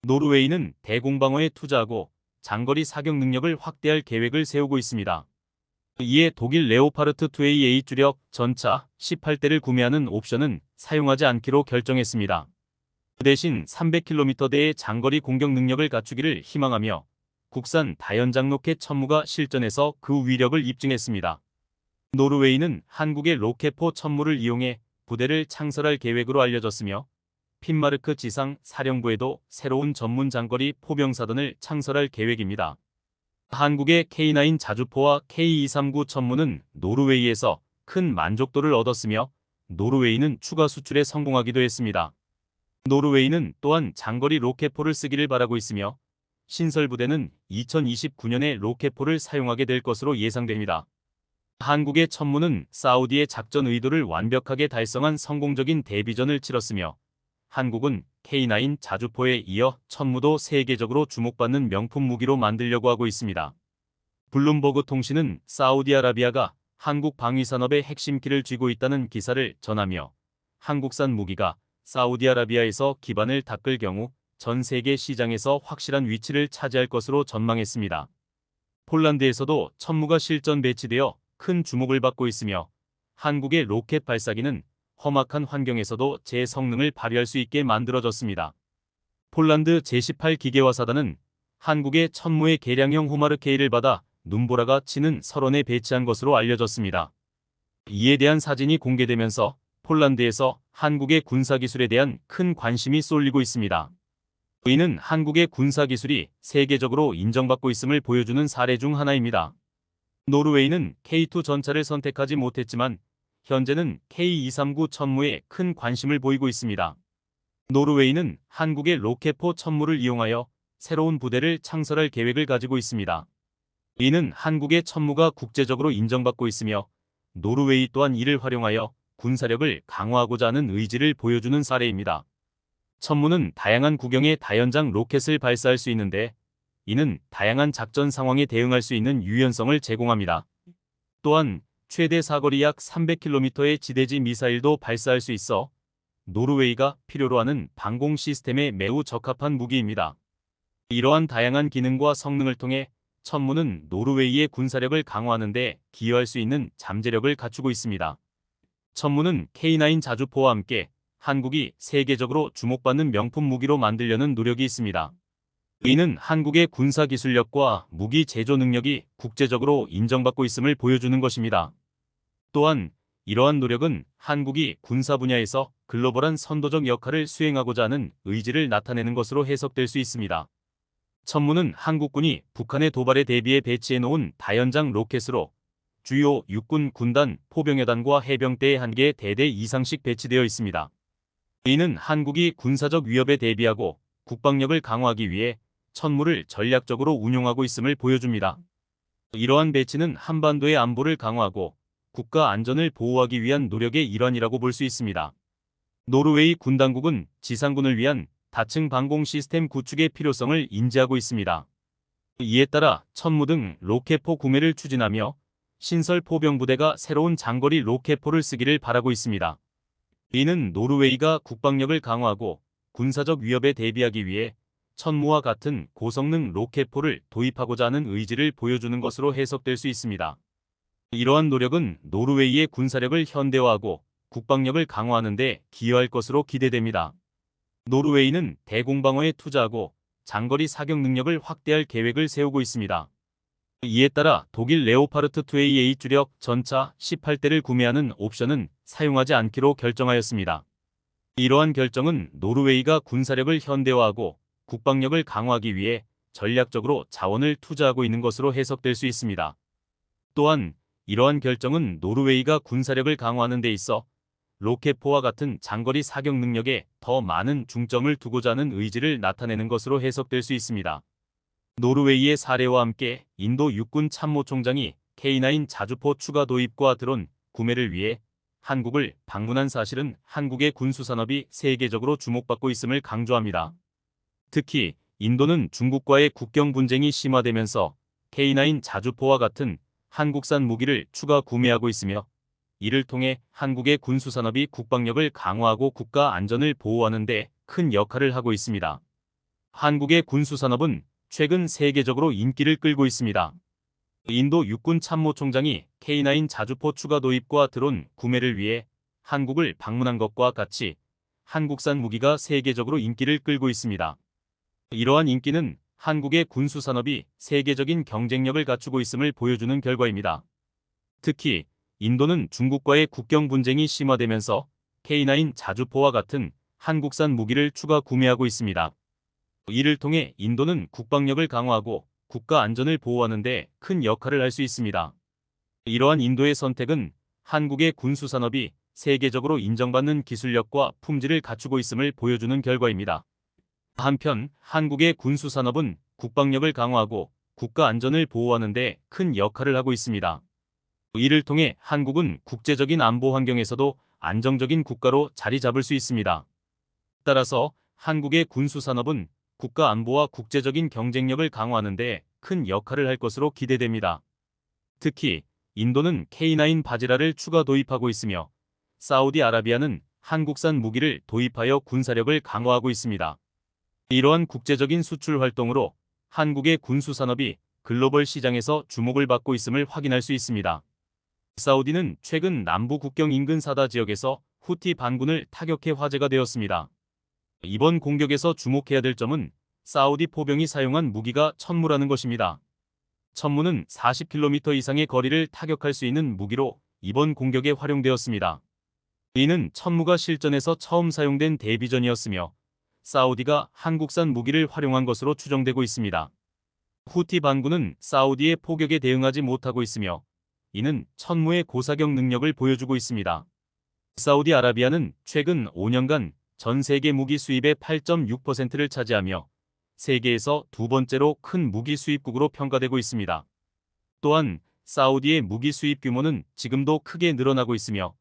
노르웨이는 대공방어에 투자하고 장거리 사격 능력을 확대할 계획을 세우고 있습니다. 이에 독일 레오파르트 2AA 주력 전차 18대를 구매하는 옵션은 사용하지 않기로 결정했습니다. 그 대신 300km대의 장거리 공격 능력을 갖추기를 희망하며 국산 다연장 로켓 천무가 실전에서 그 위력을 입증했습니다. 노르웨이는 한국의 로켓포 천무를 이용해 부대를 창설할 계획으로 알려졌으며 핀마르크 지상 사령부에도 새로운 전문 장거리 포병사단을 창설할 계획입니다. 한국의 K9 자주포와 K239 천무는 노르웨이에서 큰 만족도를 얻었으며 노르웨이는 추가 수출에 성공하기도 했습니다. 노르웨이는 또한 장거리 로켓포를 쓰기를 바라고 있으며 신설 부대는 2029년에 로켓포를 사용하게 될 것으로 예상됩니다. 한국의 천무는 사우디의 작전 의도를 완벽하게 달성한 성공적인 데뷔전을 치렀으며 한국은 K9 자주포에 이어 천무도 세계적으로 주목받는 명품 무기로 만들려고 하고 있습니다. 블룸버그 통신은 사우디아라비아가 한국 방위산업의 핵심키를 쥐고 있다는 기사를 전하며 한국산 무기가 사우디아라비아에서 기반을 닦을 경우 전 세계 시장에서 확실한 위치를 차지할 것으로 전망했습니다. 폴란드에서도 천무가 실전 배치되어 큰 주목을 받고 있으며 한국의 로켓 발사기는 험악한 환경에서도 제 성능을 발휘할 수 있게 만들어졌습니다. 폴란드 제18기계화사단은 한국의 천무의 개량형 호마르 K를 받아 눈보라가 치는 설원에 배치한 것으로 알려졌습니다. 이에 대한 사진이 공개되면서 폴란드에서 한국의 군사기술에 대한 큰 관심이 쏠리고 있습니다. 이는 한국의 군사기술이 세계적으로 인정받고 있음을 보여주는 사례 중 하나입니다. 노르웨이는 K2 전차를 선택하지 못했지만 현재는 K239 천무에 큰 관심을 보이고 있습니다. 노르웨이는 한국의 로켓포 천무를 이용하여 새로운 부대를 창설할 계획을 가지고 있습니다. 이는 한국의 천무가 국제적으로 인정받고 있으며 노르웨이 또한 이를 활용하여 군사력을 강화하고자 하는 의지를 보여주는 사례입니다. 천무는 다양한 구경의 다연장 로켓을 발사할 수 있는데 이는 다양한 작전 상황에 대응할 수 있는 유연성을 제공합니다. 또한 최대 사거리 약 300km의 지대지 미사일도 발사할 수 있어 노르웨이가 필요로 하는 방공 시스템에 매우 적합한 무기입니다. 이러한 다양한 기능과 성능을 통해 천무는 노르웨이의 군사력을 강화하는 데 기여할 수 있는 잠재력을 갖추고 있습니다. 천무는 K9 자주포와 함께 한국이 세계적으로 주목받는 명품 무기로 만들려는 노력이 있습니다. 이는 한국의 군사기술력과 무기 제조 능력이 국제적으로 인정받고 있음을 보여주는 것입니다. 또한 이러한 노력은 한국이 군사 분야에서 글로벌한 선도적 역할을 수행하고자 하는 의지를 나타내는 것으로 해석될 수 있습니다. 천무는 한국군이 북한의 도발에 대비해 배치해 놓은 다연장 로켓으로 주요 육군 군단 포병여단과 해병대에 한 개 대대 이상씩 배치되어 있습니다. 이는 한국이 군사적 위협에 대비하고 국방력을 강화하기 위해 천무를 전략적으로 운용하고 있음을 보여줍니다. 이러한 배치는 한반도의 안보를 강화하고 국가 안전을 보호하기 위한 노력의 일환이라고 볼 수 있습니다. 노르웨이 군당국은 지상군을 위한 다층 방공 시스템 구축의 필요성을 인지하고 있습니다. 이에 따라 천무 등 로켓포 구매를 추진하며 신설 포병부대가 새로운 장거리 로켓포를 쓰기를 바라고 있습니다. 이는 노르웨이가 국방력을 강화하고 군사적 위협에 대비하기 위해 천무와 같은 고성능 로켓포를 도입하고자 하는 의지를 보여주는 것으로 해석될 수 있습니다. 이러한 노력은 노르웨이의 군사력을 현대화하고 국방력을 강화하는 데 기여할 것으로 기대됩니다. 노르웨이는 대공방어에 투자하고 장거리 사격 능력을 확대할 계획을 세우고 있습니다. 이에 따라 독일 레오파르트 2AA 주력 전차 18대를 구매하는 옵션은 사용하지 않기로 결정하였습니다. 이러한 결정은 노르웨이가 군사력을 현대화하고 국방력을 강화하기 위해 전략적으로 자원을 투자하고 있는 것으로 해석될 수 있습니다. 또한 이러한 결정은 노르웨이가 군사력을 강화하는 데 있어 로켓포와 같은 장거리 사격 능력에 더 많은 중점을 두고자 하는 의지를 나타내는 것으로 해석될 수 있습니다. 노르웨이의 사례와 함께 인도 육군 참모총장이 K9 자주포 추가 도입과 드론 구매를 위해 한국을 방문한 사실은 한국의 군수산업이 세계적으로 주목받고 있음을 강조합니다. 특히 인도는 중국과의 국경 분쟁이 심화되면서 K9 자주포와 같은 한국산 무기를 추가 구매하고 있으며 이를 통해 한국의 군수산업이 국방력을 강화하고 국가 안전을 보호하는 데 큰 역할을 하고 있습니다. 한국의 군수산업은 최근 세계적으로 인기를 끌고 있습니다. 인도 육군 참모총장이 K9 자주포 추가 도입과 드론 구매를 위해 한국을 방문한 것과 같이 한국산 무기가 세계적으로 인기를 끌고 있습니다. 이러한 인기는 한국의 군수산업이 세계적인 경쟁력을 갖추고 있음을 보여주는 결과입니다. 특히 인도는 중국과의 국경 분쟁이 심화되면서 K9 자주포와 같은 한국산 무기를 추가 구매하고 있습니다. 이를 통해 인도는 국방력을 강화하고 국가 안전을 보호하는 데 큰 역할을 할 수 있습니다. 이러한 인도의 선택은 한국의 군수산업이 세계적으로 인정받는 기술력과 품질을 갖추고 있음을 보여주는 결과입니다. 한편 한국의 군수산업은 국방력을 강화하고 국가 안전을 보호하는 데 큰 역할을 하고 있습니다. 이를 통해 한국은 국제적인 안보 환경에서도 안정적인 국가로 자리 잡을 수 있습니다. 따라서 한국의 군수산업은 국가 안보와 국제적인 경쟁력을 강화하는 데 큰 역할을 할 것으로 기대됩니다. 특히 인도는 K9 바지라를 추가 도입하고 있으며 사우디아라비아는 한국산 무기를 도입하여 군사력을 강화하고 있습니다. 이러한 국제적인 수출 활동으로 한국의 군수산업이 글로벌 시장에서 주목을 받고 있음을 확인할 수 있습니다. 사우디는 최근 남부 국경 인근 사다 지역에서 후티 반군을 타격해 화제가 되었습니다. 이번 공격에서 주목해야 될 점은 사우디 포병이 사용한 무기가 천무라는 것입니다. 천무는 40km 이상의 거리를 타격할 수 있는 무기로 이번 공격에 활용되었습니다. 이는 천무가 실전에서 처음 사용된 데뷔전이었으며 사우디가 한국산 무기를 활용한 것으로 추정되고 있습니다. 후티 반군은 사우디의 포격에 대응하지 못하고 있으며 이는 천무의 고사격 능력을 보여주고 있습니다. 사우디아라비아는 최근 5년간 전 세계 무기 수입의 8.6%를 차지하며 세계에서 두 번째로 큰 무기 수입국으로 평가되고 있습니다. 또한 사우디의 무기 수입 규모는 지금도 크게 늘어나고 있으며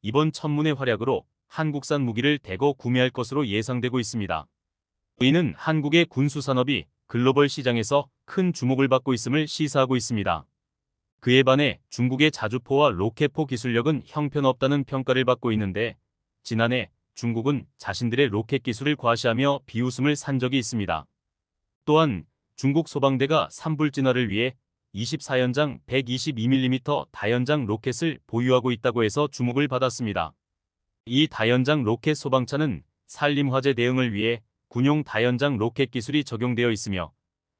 이번 천문의 활약으로 한국산 무기를 대거 구매할 것으로 예상되고 있습니다. 이는 한국의 군수산업이 글로벌 시장에서 큰 주목을 받고 있음을 시사하고 있습니다. 그에 반해 중국의 자주포와 로켓포 기술력은 형편없다는 평가를 받고 있는데 지난해 중국은 자신들의 로켓 기술을 과시하며 비웃음을 산 적이 있습니다. 또한 중국 소방대가 산불 진화를 위해 24연장 122mm 다연장 로켓을 보유하고 있다고 해서 주목을 받았습니다. 이 다연장 로켓 소방차는 산림화재 대응을 위해 군용 다연장 로켓 기술이 적용되어 있으며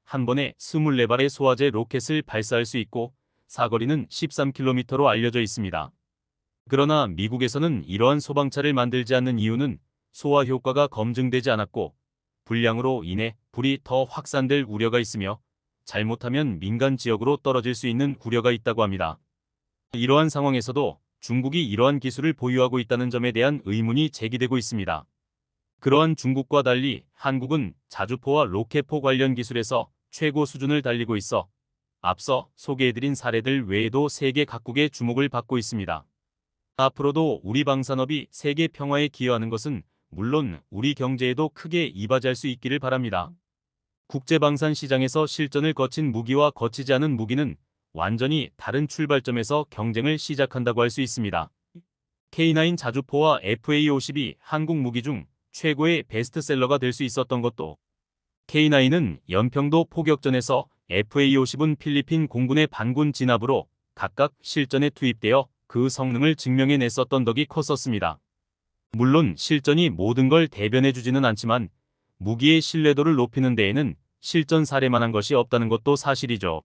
한 번에 24발의 소화제 로켓을 발사할 수 있고 사거리는 13km로 알려져 있습니다. 그러나 미국에서는 이러한 소방차를 만들지 않는 이유는 소화 효과가 검증되지 않았고 불량으로 인해 불이 더 확산될 우려가 있으며 잘못하면 민간 지역으로 떨어질 수 있는 우려가 있다고 합니다. 이러한 상황에서도 중국이 이러한 기술을 보유하고 있다는 점에 대한 의문이 제기되고 있습니다. 그러한 중국과 달리 한국은 자주포와 로켓포 관련 기술에서 최고 수준을 달리고 있어 앞서 소개해드린 사례들 외에도 세계 각국의 주목을 받고 있습니다. 앞으로도 우리 방산업이 세계 평화에 기여하는 것은 물론 우리 경제에도 크게 이바지할 수 있기를 바랍니다. 국제방산 시장에서 실전을 거친 무기와 거치지 않은 무기는 완전히 다른 출발점에서 경쟁을 시작한다고 할 수 있습니다. K9 자주포와 FA-50이 한국 무기 중 최고의 베스트셀러가 될 수 있었던 것도 K9은 연평도 포격전에서 FA-50은 필리핀 공군의 반군 진압으로 각각 실전에 투입되어 그 성능을 증명해냈었던 덕이 컸었습니다. 물론 실전이 모든 걸 대변해주지는 않지만 무기의 신뢰도를 높이는 데에는 실전 사례만한 것이 없다는 것도 사실이죠.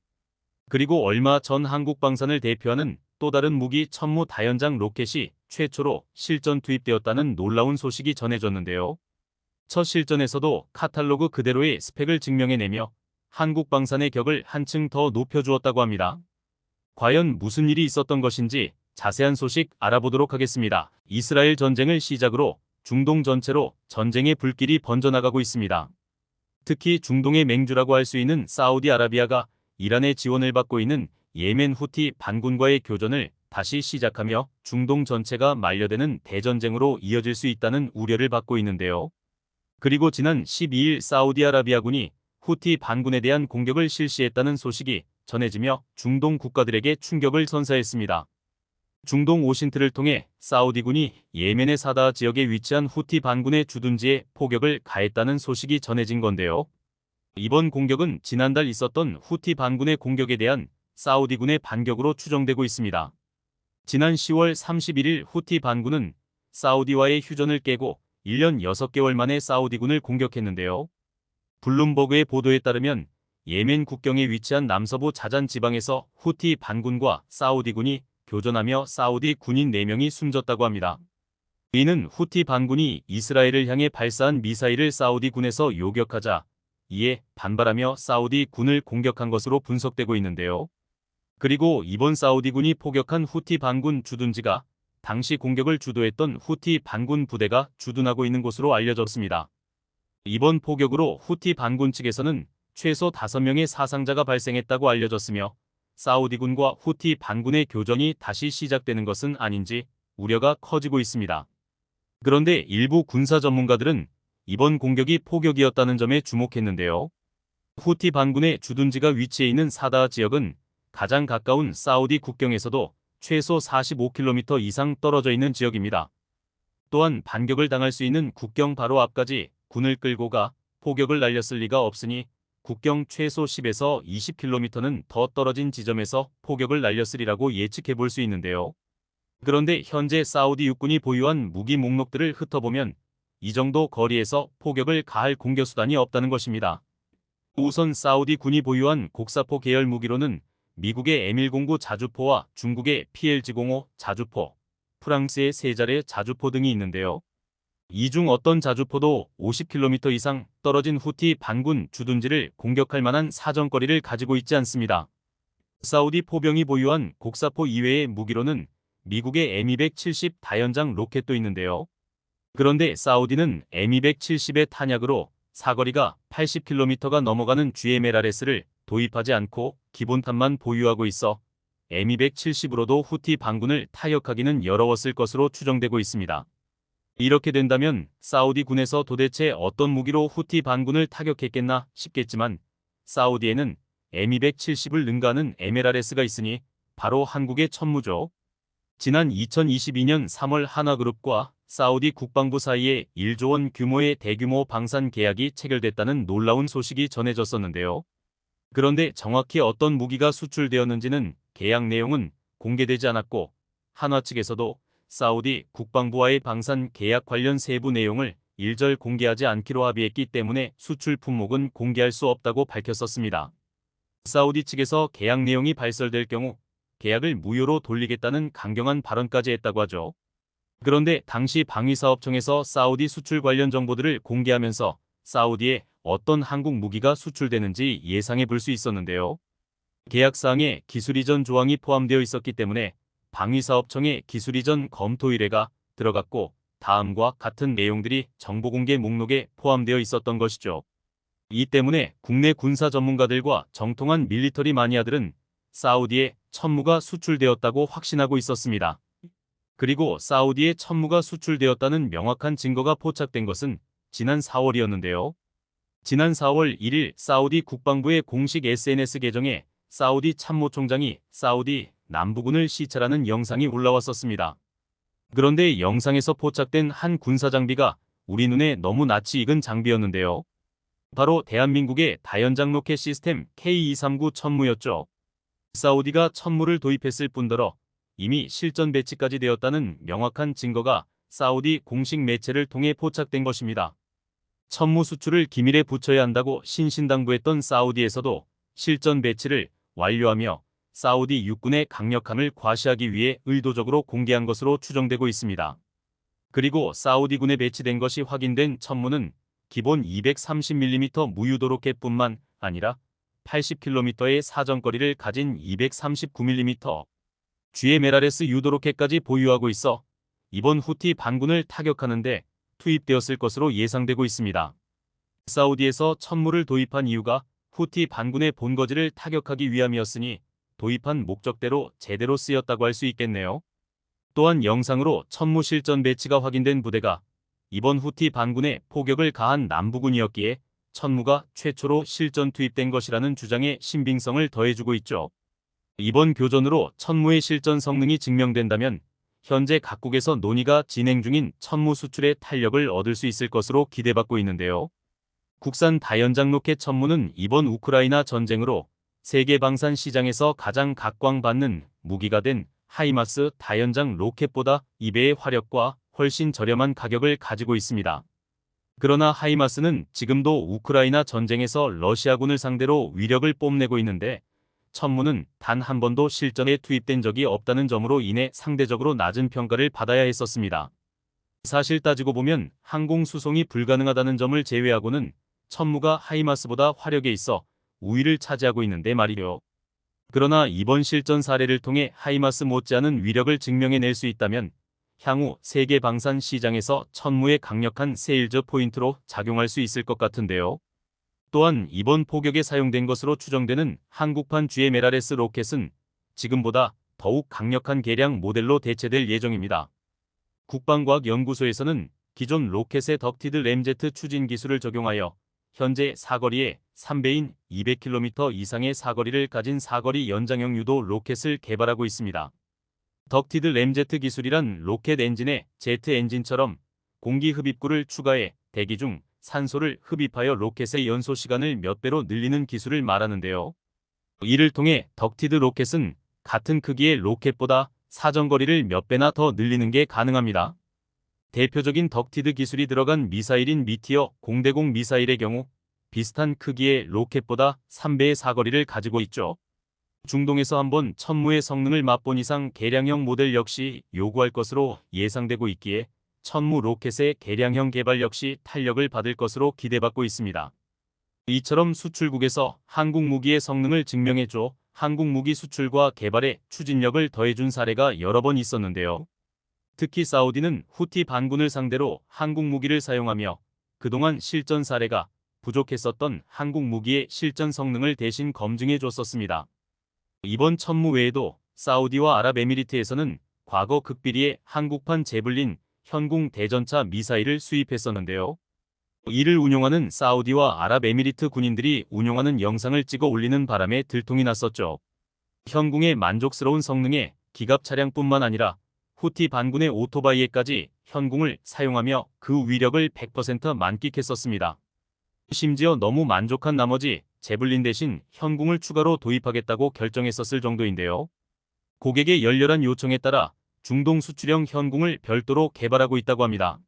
그리고 얼마 전 한국 방산을 대표하는 또 다른 무기 천무 다연장 로켓이 최초로 실전 투입되었다는 놀라운 소식이 전해졌는데요. 첫 실전에서도 카탈로그 그대로의 스펙을 증명해내며 한국 방산의 격을 한층 더 높여주었다고 합니다. 과연 무슨 일이 있었던 것인지 자세한 소식 알아보도록 하겠습니다. 이스라엘 전쟁을 시작으로 중동 전체로 전쟁의 불길이 번져나가고 있습니다. 특히 중동의 맹주라고 할 수 있는 사우디아라비아가 이란의 지원을 받고 있는 예멘 후티 반군과의 교전을 다시 시작하며 중동 전체가 만려되는 대전쟁으로 이어질 수 있다는 우려를 받고 있는데요. 그리고 지난 12일 사우디아라비아군이 후티 반군에 대한 공격을 실시했다는 소식이 전해지며 중동 국가들에게 충격을 선사했습니다. 중동 오신트를 통해 사우디군이 예멘의 사다 지역에 위치한 후티 반군의 주둔지에 포격을 가했다는 소식이 전해진 건데요. 이번 공격은 지난달 있었던 후티 반군의 공격에 대한 사우디군의 반격으로 추정되고 있습니다. 지난 10월 31일 후티 반군은 사우디와의 휴전을 깨고 1년 6개월 만에 사우디군을 공격했는데요. 블룸버그의 보도에 따르면 예멘 국경에 위치한 남서부 자잔 지방에서 후티 반군과 사우디군이 교전하며 사우디 군인 4명이 숨졌다고 합니다. 이는 후티 반군이 이스라엘을 향해 발사한 미사일을 사우디군에서 요격하자 이에 반발하며 사우디 군을 공격한 것으로 분석되고 있는데요. 그리고 이번 사우디군이 포격한 후티 반군 주둔지가 당시 공격을 주도했던 후티 반군 부대가 주둔하고 있는 곳으로 알려졌습니다. 이번 포격으로 후티 반군 측에서는 최소 5명의 사상자가 발생했다고 알려졌으며 사우디군과 후티 반군의 교전이 다시 시작되는 것은 아닌지 우려가 커지고 있습니다. 그런데 일부 군사 전문가들은 이번 공격이 포격이었다는 점에 주목했는데요. 후티 반군의 주둔지가 위치해 있는 사다아 지역은 가장 가까운 사우디 국경에서도 최소 45km 이상 떨어져 있는 지역입니다. 또한 반격을 당할 수 있는 국경 바로 앞까지 군을 끌고 가 포격을 날렸을 리가 없으니 국경 최소 10에서 20km는 더 떨어진 지점에서 포격을 날렸으리라고 예측해 볼 수 있는데요. 그런데 현재 사우디 육군이 보유한 무기 목록들을 흩어보면 이 정도 거리에서 포격을 가할 공격수단이 없다는 것입니다. 우선 사우디 군이 보유한 곡사포 계열 무기로는 미국의 M109 자주포와 중국의 PLG-05 자주포, 프랑스의 세자레 자주포 등이 있는데요. 이 중 어떤 자주포도 50km 이상 떨어진 후티 반군 주둔지를 공격할 만한 사정거리를 가지고 있지 않습니다. 사우디 포병이 보유한 곡사포 이외의 무기로는 미국의 M270 다연장 로켓도 있는데요. 그런데 사우디는 M270의 탄약으로 사거리가 80km가 넘어가는 GMLRS를 도입하지 않고 기본탄만 보유하고 있어 M270으로도 후티 반군을 타격하기는 어려웠을 것으로 추정되고 있습니다. 이렇게 된다면 사우디 군에서 도대체 어떤 무기로 후티 반군을 타격했겠나 싶겠지만 사우디에는 M270을 능가하는 MLRS가 있으니 바로 한국의 천무죠. 지난 2022년 3월 한화그룹과 사우디 국방부 사이에 1조 원 규모의 대규모 방산 계약이 체결됐다는 놀라운 소식이 전해졌었는데요. 그런데 정확히 어떤 무기가 수출되었는지는 계약 내용은 공개되지 않았고 한화 측에서도 사우디 국방부와의 방산 계약 관련 세부 내용을 일절 공개하지 않기로 합의했기 때문에 수출 품목은 공개할 수 없다고 밝혔었습니다. 사우디 측에서 계약 내용이 발설될 경우 계약을 무효로 돌리겠다는 강경한 발언까지 했다고 하죠. 그런데 당시 방위사업청에서 사우디 수출 관련 정보들을 공개하면서 사우디에 어떤 한국 무기가 수출되는지 예상해 볼 수 있었는데요. 계약사항에 기술이전 조항이 포함되어 있었기 때문에 방위사업청의 기술이전 검토 의뢰가 들어갔고 다음과 같은 내용들이 정보공개 목록에 포함되어 있었던 것이죠. 이 때문에 국내 군사 전문가들과 정통한 밀리터리 마니아들은 사우디에 천무가 수출되었다고 확신하고 있었습니다. 그리고 사우디에 천무가 수출되었다는 명확한 증거가 포착된 것은 지난 4월이었는데요. 지난 4월 1일 사우디 국방부의 공식 SNS 계정에 사우디 참모총장이 사우디 남부군을 시찰하는 영상이 올라왔었습니다. 그런데 영상에서 포착된 한 군사 장비가 우리 눈에 너무 낯이 익은 장비였는데요. 바로 대한민국의 다연장 로켓 시스템 K239 천무였죠. 사우디가 천무를 도입했을 뿐더러 이미 실전 배치까지 되었다는 명확한 증거가 사우디 공식 매체를 통해 포착된 것입니다. 천무 수출을 기밀에 붙여야 한다고 신신당부했던 사우디에서도 실전 배치를 완료하며 사우디 육군의 강력함을 과시하기 위해 의도적으로 공개한 것으로 추정되고 있습니다. 그리고 사우디군에 배치된 것이 확인된 천무는 기본 230mm 무유도 로켓뿐만 아니라 80km의 사정거리를 가진 239mm GMLRS 유도 로켓까지 보유하고 있어 이번 후티 반군을 타격하는데 투입되었을 것으로 예상되고 있습니다. 사우디에서 천무를 도입한 이유가 후티 반군의 본거지를 타격하기 위함이었으니 도입한 목적대로 제대로 쓰였다고 할 수 있겠네요. 또한 영상으로 천무 실전 배치가 확인된 부대가 이번 후티 반군에 포격을 가한 남부군이었기에 천무가 최초로 실전 투입된 것이라는 주장에 신빙성을 더해주고 있죠. 이번 교전으로 천무의 실전 성능이 증명된다면 현재 각국에서 논의가 진행 중인 천무 수출의 탄력을 얻을 수 있을 것으로 기대받고 있는데요. 국산 다연장 로켓 천무는 이번 우크라이나 전쟁으로 세계 방산 시장에서 가장 각광받는 무기가 된 하이마스 다연장 로켓보다 2배의 화력과 훨씬 저렴한 가격을 가지고 있습니다. 그러나 하이마스는 지금도 우크라이나 전쟁에서 러시아군을 상대로 위력을 뽐내고 있는데 천무는 단 한 번도 실전에 투입된 적이 없다는 점으로 인해 상대적으로 낮은 평가를 받아야 했었습니다. 사실 따지고 보면 항공 수송이 불가능하다는 점을 제외하고는 천무가 하이마스보다 화력에 있어 우위를 차지하고 있는데 말이요. 그러나 이번 실전 사례를 통해 하이마스 못지않은 위력을 증명해낼 수 있다면 향후 세계 방산 시장에서 천무의 강력한 세일즈 포인트로 작용할 수 있을 것 같은데요. 또한 이번 포격에 사용된 것으로 추정되는 한국판 GMLRS 로켓은 지금보다 더욱 강력한 개량 모델로 대체될 예정입니다. 국방과학연구소에서는 기존 로켓의 덕티드 램제트 추진 기술을 적용하여 현재 사거리의 3배인 200km 이상의 사거리를 가진 사거리 연장형 유도 로켓을 개발하고 있습니다. 덕티드 램제트 기술이란 로켓 엔진에 제트 엔진처럼 공기 흡입구를 추가해 대기 중 산소를 흡입하여 로켓의 연소 시간을 몇 배로 늘리는 기술을 말하는데요. 이를 통해 덕티드 로켓은 같은 크기의 로켓보다 사정거리를 몇 배나 더 늘리는 게 가능합니다. 대표적인 덕티드 기술이 들어간 미사일인 미티어 공대공 미사일의 경우 비슷한 크기의 로켓보다 3배의 사거리를 가지고 있죠. 중동에서 한번 천무의 성능을 맛본 이상 개량형 모델 역시 요구할 것으로 예상되고 있기에 천무 로켓의 개량형 개발 역시 탄력을 받을 것으로 기대받고 있습니다. 이처럼 수출국에서 한국 무기의 성능을 증명해줘 한국 무기 수출과 개발에 추진력을 더해준 사례가 여러 번 있었는데요. 특히 사우디는 후티 반군을 상대로 한국 무기를 사용하며 그동안 실전 사례가 부족했었던 한국 무기의 실전 성능을 대신 검증해 줬었습니다. 이번 천무 외에도 사우디와 아랍에미리트에서는 과거 극비리의 한국판 제블린 현궁 대전차 미사일을 수입했었는데요. 이를 운용하는 사우디와 아랍에미리트 군인들이 운용하는 영상을 찍어 올리는 바람에 들통이 났었죠. 현궁의 만족스러운 성능에 기갑 차량뿐만 아니라 후티 반군의 오토바이에까지 현궁을 사용하며 그 위력을 100% 만끽했었습니다. 심지어 너무 만족한 나머지 제블린 대신 현궁을 추가로 도입하겠다고 결정했었을 정도인데요. 고객의 열렬한 요청에 따라 중동 수출형 현궁을 별도로 개발하고 있다고 합니다.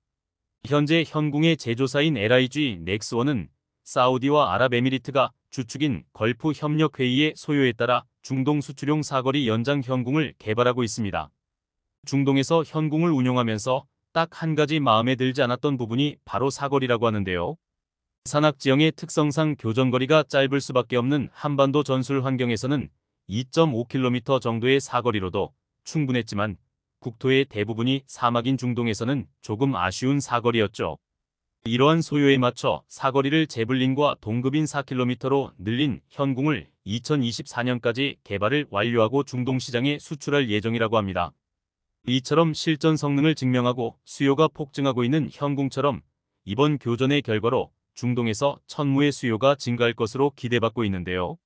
현재 현궁의 제조사인 LIG 넥스원은 사우디와 아랍에미리트가 주축인 걸프 협력회의의 소요에 따라 중동 수출용 사거리 연장 현궁을 개발하고 있습니다. 중동에서 현궁을 운용하면서 딱 한 가지 마음에 들지 않았던 부분이 바로 사거리라고 하는데요. 산악지형의 특성상 교전거리가 짧을 수밖에 없는 한반도 전술 환경에서는 2.5km 정도의 사거리로도 충분했지만 국토의 대부분이 사막인 중동에서는 조금 아쉬운 사거리였죠. 이러한 소요에 맞춰 사거리를 제블린과 동급인 4km로 늘린 현궁을 2024년까지 개발을 완료하고 중동 시장에 수출할 예정이라고 합니다. 이처럼 실전 성능을 증명하고 수요가 폭증하고 있는 현궁처럼 이번 교전의 결과로 중동에서 천무의 수요가 증가할 것으로 기대받고 있는데요.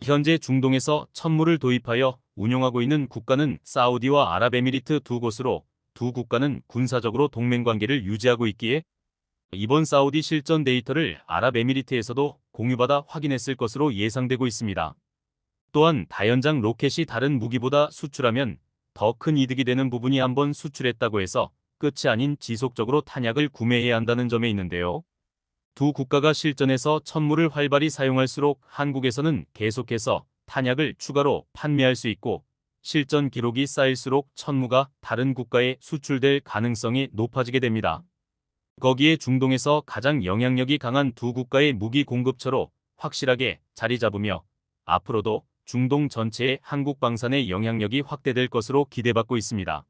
현재 중동에서 천무를 도입하여 운용하고 있는 국가는 사우디와 아랍에미리트 두 곳으로 두 국가는 군사적으로 동맹관계를 유지하고 있기에 이번 사우디 실전 데이터를 아랍에미리트에서도 공유받아 확인했을 것으로 예상되고 있습니다. 또한 다연장 로켓이 다른 무기보다 수출하면 더 큰 이득이 되는 부분이 한번 수출했다고 해서 끝이 아닌 지속적으로 탄약을 구매해야 한다는 점에 있는데요. 두 국가가 실전에서 천무를 활발히 사용할수록 한국에서는 계속해서 탄약을 추가로 판매할 수 있고 실전 기록이 쌓일수록 천무가 다른 국가에 수출될 가능성이 높아지게 됩니다. 거기에 중동에서 가장 영향력이 강한 두 국가의 무기 공급처로 확실하게 자리 잡으며 앞으로도 중동 전체의 한국 방산의 영향력이 확대될 것으로 기대받고 있습니다.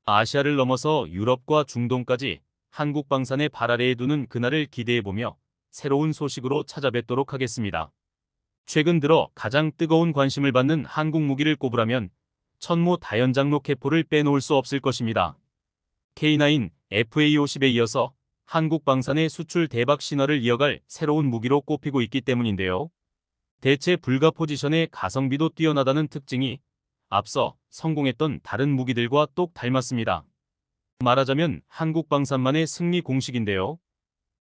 아시아를 넘어서 유럽과 중동까지 한국 방산의 발 아래에 두는 그날을 기대해보며 새로운 소식으로 찾아뵙도록 하겠습니다. 최근 들어 가장 뜨거운 관심을 받는 한국 무기를 꼽으라면 천무 다연장 로켓포를 빼놓을 수 없을 것입니다. K9 FA50에 이어서 한국 방산의 수출 대박 신화를 이어갈 새로운 무기로 꼽히고 있기 때문인데요. 대체 불가 포지션의 가성비도 뛰어나다는 특징이 앞서 성공했던 다른 무기들과 똑 닮았습니다. 말하자면 한국 방산만의 승리 공식인데요.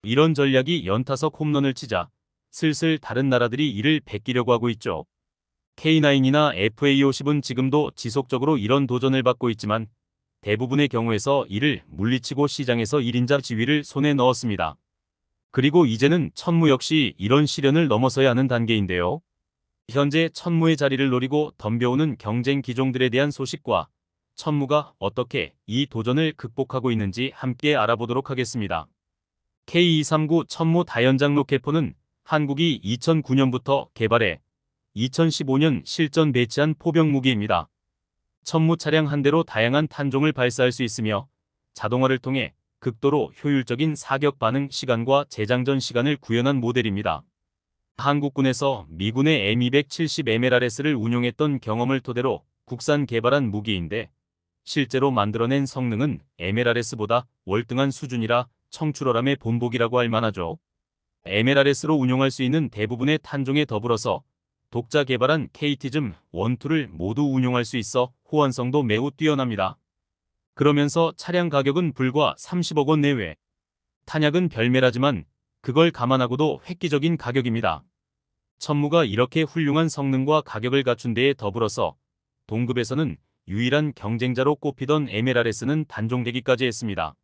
이런 전략이 연타석 홈런을 치자 슬슬 다른 나라들이 이를 베끼려고 하고 있죠. K9이나 FA50은 지금도 지속적으로 이런 도전을 받고 있지만 대부분의 경우에서 이를 물리치고 시장에서 1인자 지위를 손에 넣었습니다. 그리고 이제는 천무 역시 이런 시련을 넘어서야 하는 단계인데요. 현재 천무의 자리를 노리고 덤벼오는 경쟁 기종들에 대한 소식과 천무가 어떻게 이 도전을 극복하고 있는지 함께 알아보도록 하겠습니다. K239 천무 다연장 로켓포는 한국이 2009년부터 개발해 2015년 실전 배치한 포병 무기입니다. 천무 차량 한 대로 다양한 탄종을 발사할 수 있으며 자동화를 통해 극도로 효율적인 사격 반응 시간과 재장전 시간을 구현한 모델입니다. 한국군에서 미군의 M270 MLRS를 운용했던 경험을 토대로 국산 개발한 무기인데 실제로 만들어낸 성능은 MLRS보다 월등한 수준이라 청출어람의 본보기라고 할 만하죠. MLRS로 운용할 수 있는 대부분의 탄종에 더불어서 독자 개발한 KT즘 1, 2를 모두 운용할 수 있어 호환성도 매우 뛰어납니다. 그러면서 차량 가격은 불과 30억 원 내외. 탄약은 별매라지만 그걸 감안하고도 획기적인 가격입니다. 천무가 이렇게 훌륭한 성능과 가격을 갖춘 데에 더불어서 동급에서는 유일한 경쟁자로 꼽히던 MLRS는 단종되기까지 했습니다.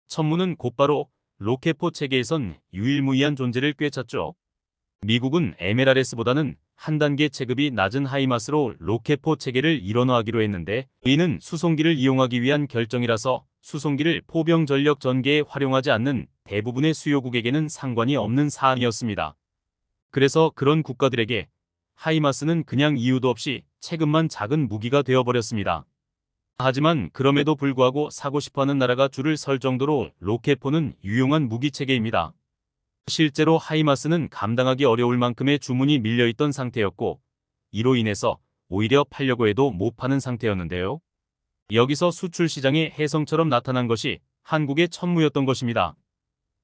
천무는 곧바로 로켓포 체계에선 유일무이한 존재를 꿰찼죠. 미국은 MLRS보다는 한 단계 체급이 낮은 하이마스로 로켓포 체계를 일원화하기로 했는데 이는 수송기를 이용하기 위한 결정이라서 수송기를 포병 전력 전개에 활용하지 않는 대부분의 수요국에게는 상관이 없는 사안이었습니다. 그래서 그런 국가들에게 하이마스는 그냥 이유도 없이 체급만 작은 무기가 되어버렸습니다. 하지만 그럼에도 불구하고 사고 싶어하는 나라가 줄을 설 정도로 로켓포는 유용한 무기체계입니다. 실제로 하이마스는 감당하기 어려울 만큼의 주문이 밀려있던 상태였고 이로 인해서 오히려 팔려고 해도 못 파는 상태였는데요. 여기서 수출 시장의 혜성처럼 나타난 것이 한국의 천무였던 것입니다.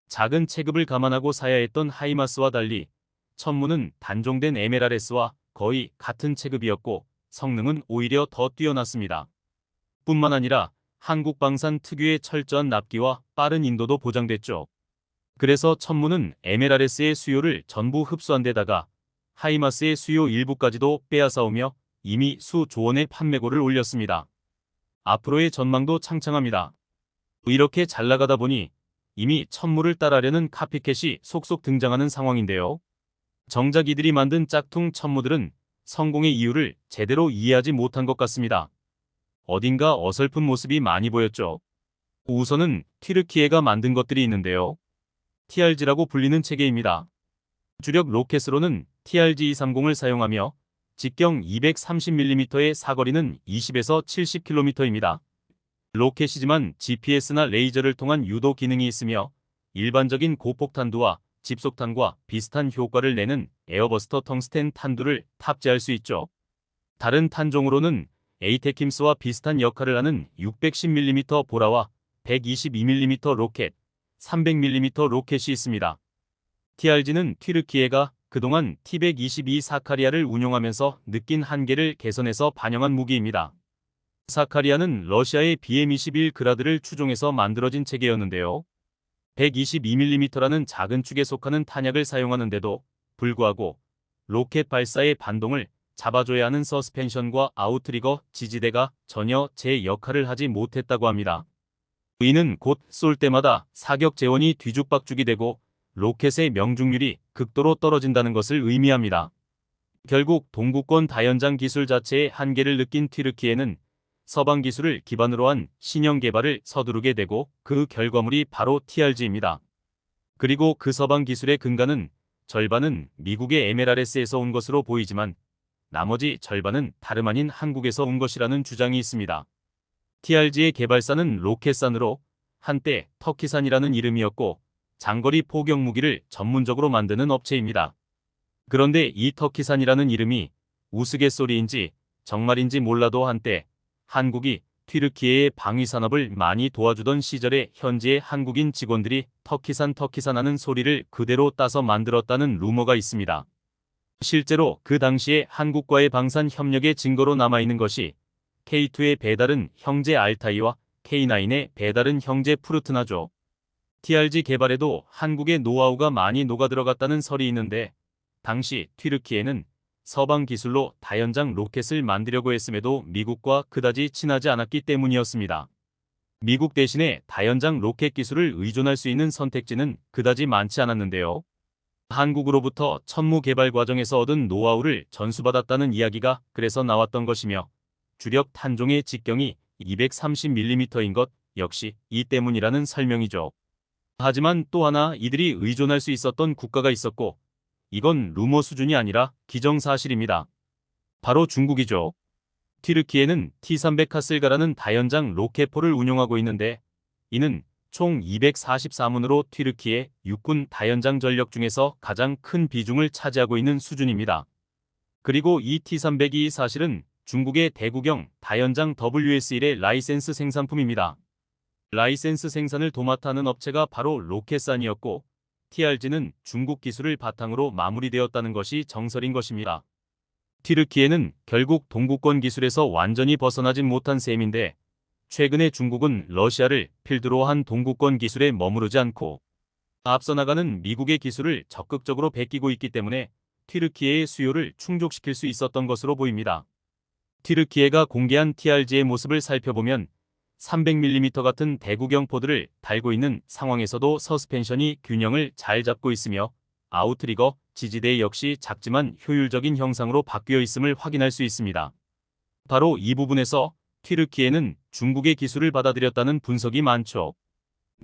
작은 체급을 감안하고 사야 했던 하이마스와 달리 천무는 단종된 MLRS와 거의 같은 체급이었고 성능은 오히려 더 뛰어났습니다. 뿐만 아니라 한국 방산 특유의 철저한 납기와 빠른 인도도 보장됐죠. 그래서 천무는 MLRS의 수요를 전부 흡수한 데다가 하이마스의 수요 일부까지도 빼앗아오며 이미 수조 원의 판매고를 올렸습니다. 앞으로의 전망도 창창합니다. 이렇게 잘 나가다 보니 이미 천무를 따라하려는 카피캣이 속속 등장하는 상황인데요. 정작 이들이 만든 짝퉁 천무들은 성공의 이유를 제대로 이해하지 못한 것 같습니다. 어딘가 어설픈 모습이 많이 보였죠. 우선은 튀르키예가 만든 것들이 있는데요. TRG라고 불리는 체계입니다. 주력 로켓으로는 TRG-230을 사용하며 직경 230mm의 사거리는 20에서 70km입니다. 로켓이지만 GPS나 레이저를 통한 유도 기능이 있으며 일반적인 고폭탄두와 집속탄과 비슷한 효과를 내는 에어버스터 텅스텐 탄두를 탑재할 수 있죠. 다른 탄종으로는 에이테킴스와 비슷한 역할을 하는 610mm 보라와 122mm 로켓, 300mm 로켓이 있습니다. TRG는 튀르키예가 그동안 T-122 사카리아를 운용하면서 느낀 한계를 개선해서 반영한 무기입니다. 사카리아는 러시아의 BM-21 그라드를 추종해서 만들어진 체계였는데요. 122mm라는 작은 축에 속하는 탄약을 사용하는데도 불구하고 로켓 발사의 반동을 잡아줘야 하는 서스펜션과 아웃트리거 지지대가 전혀 제 역할을 하지 못했다고 합니다. 이는 곧 쏠 때마다 사격 재원이 뒤죽박죽이 되고 로켓의 명중률이 극도로 떨어진다는 것을 의미합니다. 결국 동구권 다연장 기술 자체의 한계를 느낀 튀르키예는 서방 기술을 기반으로 한 신형 개발을 서두르게 되고 그 결과물이 바로 TRG입니다. 그리고 그 서방 기술의 근간은 절반은 미국의 MLRS에서 온 것으로 보이지만 나머지 절반은 다름 아닌 한국에서 온 것이라는 주장이 있습니다. TRG의 개발사는 로켓산으로 한때 터키산이라는 이름이었고 장거리 포격 무기를 전문적으로 만드는 업체입니다. 그런데 이 터키산이라는 이름이 우스갯소리인지 정말인지 몰라도 한때 한국이 튀르키예의 방위산업을 많이 도와주던 시절에 현지의 한국인 직원들이 터키산 하는 소리를 그대로 따서 만들었다는 루머가 있습니다. 실제로 그 당시에 한국과의 방산 협력의 증거로 남아있는 것이 K2의 배다른 형제 알타이와 K9의 배다른 형제 푸르트나죠. TRG 개발에도 한국의 노하우가 많이 녹아들어갔다는 설이 있는데 당시 튀르키예는 서방 기술로 다연장 로켓을 만들려고 했음에도 미국과 그다지 친하지 않았기 때문이었습니다. 미국 대신에 다연장 로켓 기술을 의존할 수 있는 선택지는 그다지 많지 않았는데요. 한국으로부터 천무 개발 과정에서 얻은 노하우를 전수받았다는 이야기가 그래서 나왔던 것이며 주력 탄종의 직경이 230mm인 것 역시 이 때문이라는 설명이죠. 하지만 또 하나 이들이 의존할 수 있었던 국가가 있었고 이건 루머 수준이 아니라 기정사실입니다. 바로 중국이죠. 튀르키예는 T-300 카슬가라는 다연장 로켓포를 운용하고 있는데 이는 총 244문으로 튀르키예 육군 다연장 전력 중에서 가장 큰 비중을 차지하고 있는 수준입니다. 그리고 이 T-300이 사실은 중국의 대구경 다연장 WS-1의 라이센스 생산품입니다. 라이센스 생산을 도맡아 하는 업체가 바로 로켓산이었고 TRG는 중국 기술을 바탕으로 마무리되었다는 것이 정설인 것입니다. 튀르키예는 결국 동구권 기술에서 완전히 벗어나진 못한 셈인데 최근에 중국은 러시아를 필두로 한 동구권 기술에 머무르지 않고 앞서 나가는 미국의 기술을 적극적으로 베끼고 있기 때문에 튀르키예의 수요를 충족시킬 수 있었던 것으로 보입니다. 튀르키예가 공개한 TRG의 모습을 살펴보면 300mm 같은 대구경 포드를 달고 있는 상황에서도 서스펜션이 균형을 잘 잡고 있으며 아웃트리거 지지대 역시 작지만 효율적인 형상으로 바뀌어 있음을 확인할 수 있습니다. 바로 이 부분에서 튀르키예는 중국의 기술을 받아들였다는 분석이 많죠.